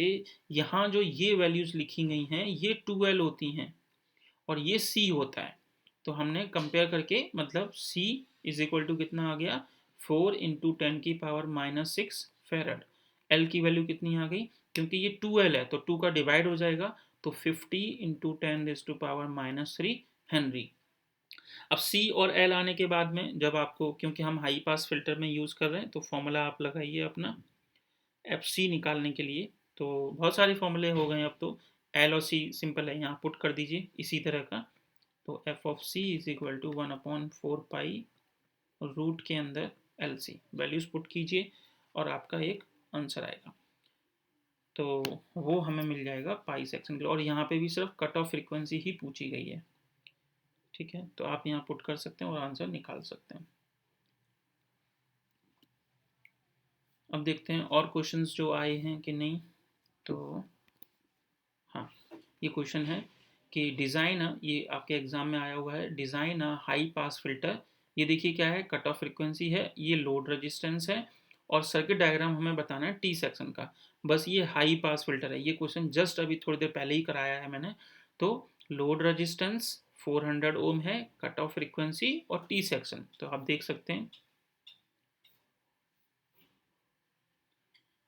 यहाँ जो ये वैल्यूज लिखी गई हैं ये 2L होती हैं और ये C होता है। तो हमने कंपेयर करके मतलब C इज इक्वल टू कितना आ गया 4 इंटू 10⁻⁻6 फेरड। L की वैल्यू कितनी आ गई, क्योंकि ये 2L है तो 2 का डिवाइड हो जाएगा, तो 50 इंटू 10⁻³ हेनरी। अब C और L आने के बाद में जब आपको, क्योंकि हम हाई पास फिल्टर में यूज़ कर रहे हैं, तो फॉर्मूला आप लगाइए अपना एफ सी निकालने के लिए। तो बहुत सारे फॉर्मूले हो गए अब तो, एल और सी सिंपल है, यहाँ पुट कर दीजिए इसी तरह का। तो F of C is equal to 1/4 pi root के अंदर एल सी, वैल्यूज पुट कीजिए और आपका एक आंसर आएगा। तो वो हमें मिल जाएगा पाई सेक्शन के लिए, और यहाँ पे भी सिर्फ कट ऑफ फ्रीक्वेंसी ही पूछी गई है। ठीक है, तो आप यहाँ पुट कर सकते हैं और आंसर निकाल सकते हैं। अब देखते हैं और क्वेश्चंस जो आए हैं कि नहीं। तो हाँ, ये क्वेश्चन है कि डिज़ाइन, ये आपके एग्जाम में आया हुआ है, डिज़ाइन हाई पास फिल्टर। ये देखिए क्या है, कट ऑफ फ्रिक्वेंसी है, ये लोड रेजिस्टेंस है, और सर्किट डायग्राम हमें बताना है टी सेक्शन का। बस ये हाई पास फिल्टर है। ये क्वेश्चन जस्ट अभी थोड़ी देर पहले ही कराया है मैंने। तो लोड रेजिस्टेंस 400 ओम है, कट ऑफ फ्रिक्वेंसी और टी सेक्शन। तो आप देख सकते हैं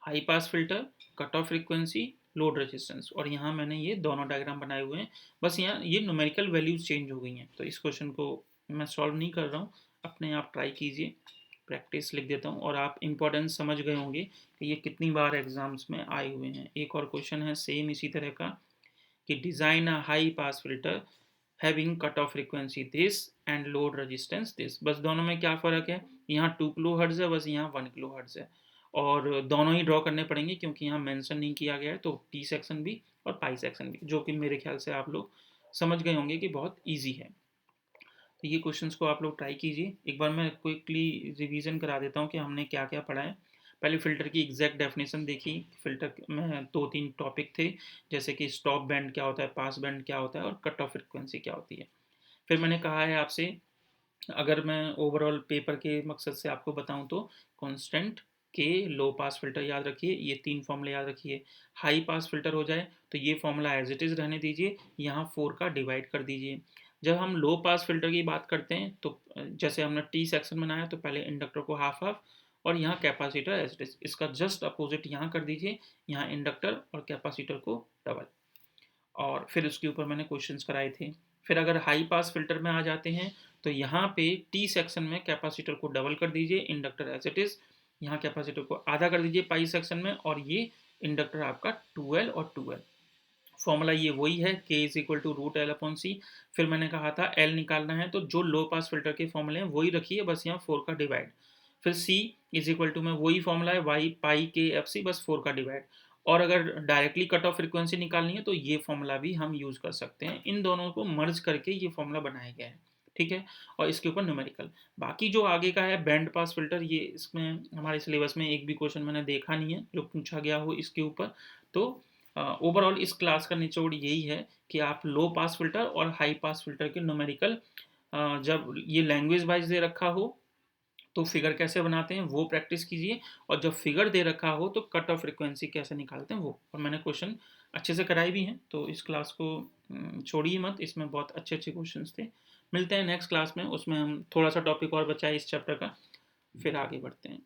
high pass filter, cut off frequency, load resistance, और यहाँ मैंने ये दोनों डायग्राम बनाए हुए हैं। बस यहाँ ये न्यूमेरिकल वैल्यूज चेंज हो गई हैं, तो इस क्वेश्चन को मैं सॉल्व नहीं कर रहा हूँ, अपने आप ट्राई कीजिए। प्रैक्टिस लिख देता हूँ और आप इंपॉर्टेंस समझ गए होंगे कि ये कितनी बार एग्जाम्स में आए हुए हैं। एक और क्वेश्चन है सेम इसी तरह का कि design a high pass filter having cut off frequency this and load resistance this. बस दोनों में क्या फ़र्क है, यहाँ 2 किलो हर्ट्ज है, बस यहाँ 1 किलो हर्ट्ज है, और दोनों ही ड्रॉ करने पड़ेंगे क्योंकि यहाँ मेंशन नहीं किया गया है। तो टी सेक्शन भी और पाई सेक्शन भी, जो कि मेरे ख्याल से आप लोग समझ गए होंगे कि बहुत ईजी है। तो ये क्वेश्चंस को आप लोग ट्राई कीजिए। एक बार मैं क्विकली रिवीजन करा देता हूँ कि हमने क्या क्या पढ़ा है। पहले फ़िल्टर की एग्जैक्ट डेफिनेशन देखी। फ़िल्टर में 2-3 टॉपिक थे, जैसे कि स्टॉप बैंड क्या होता है, पास बैंड क्या होता है, और कट ऑफ फ्रिक्वेंसी क्या होती है। फिर मैंने कहा है आपसे, अगर मैं ओवरऑल पेपर के मकसद से आपको बताऊं तो कांस्टेंट के लो पास फिल्टर याद रखिए, ये 3 फॉर्मूले याद रखिए। हाई पास फिल्टर हो जाए तो ये फॉर्मूला एज इट इज़ रहने दीजिए, यहाँ 4 का डिवाइड कर दीजिए। जब हम लो पास फिल्टर की बात करते हैं तो जैसे हमने टी सेक्शन बनाया तो पहले इंडक्टर को हाफ हाफ और यहाँ कैपेसिटर एज इट इज, इसका जस्ट अपोजिट यहाँ कर दीजिए, यहाँ इंडक्टर और कैपेसिटर को डबल। और फिर उसके ऊपर मैंने क्वेश्चंस कराए थे। फिर अगर हाई पास फिल्टर में आ जाते हैं तो यहाँ पे टी सेक्शन में कैपेसिटर को डबल कर दीजिए, इंडक्टर एज इट इज, यहाँ कैपेसिटर को आधा कर दीजिए पाई सेक्शन में, और ये इंडक्टर आपका 2L और 2L। फॉर्मूला ये वही है, k is equal to root L upon C. फिर मैंने कहा था L निकालना है तो जो लो पास फिल्टर के फॉर्मूले हैं वही रखिए, बस यहाँ 4 का डिवाइड। फिर C इज इक्वल टू में वही फॉर्मूला है वाई पाई के एफ सी, बस 4 का डिवाइड। और अगर डायरेक्टली कट ऑफ फ्रिक्वेंसी निकालनी है तो ये फॉर्मूला भी हम यूज़ कर सकते हैं। इन दोनों को मर्ज करके ये फॉर्मूला बनाया गया है। ठीक है, और इसके ऊपर न्यूमेरिकल। बाकी जो आगे का है बैंड पास फिल्टर, ये इसमें हमारे सिलेबस में एक भी क्वेश्चन मैंने देखा नहीं है जो पूछा गया हो इसके ऊपर। तो ओवरऑल इस क्लास का निचोड़ यही है कि आप लो पास फिल्टर और हाई पास फिल्टर के न्यूमेरिकल, जब ये लैंग्वेज वाइज दे रखा हो तो फिगर कैसे बनाते हैं वो प्रैक्टिस कीजिए, और जब फिगर दे रखा हो तो कट ऑफ फ्रिक्वेंसी कैसे निकालते हैं वो। और मैंने क्वेश्चन अच्छे से कराए भी हैं, तो इस क्लास को छोड़िए मत, इसमें बहुत अच्छे अच्छे क्वेश्चंस थे। मिलते हैं नेक्स्ट क्लास में, उसमें हम थोड़ा सा टॉपिक और बचा है इस चैप्टर का, फिर आगे बढ़ते हैं।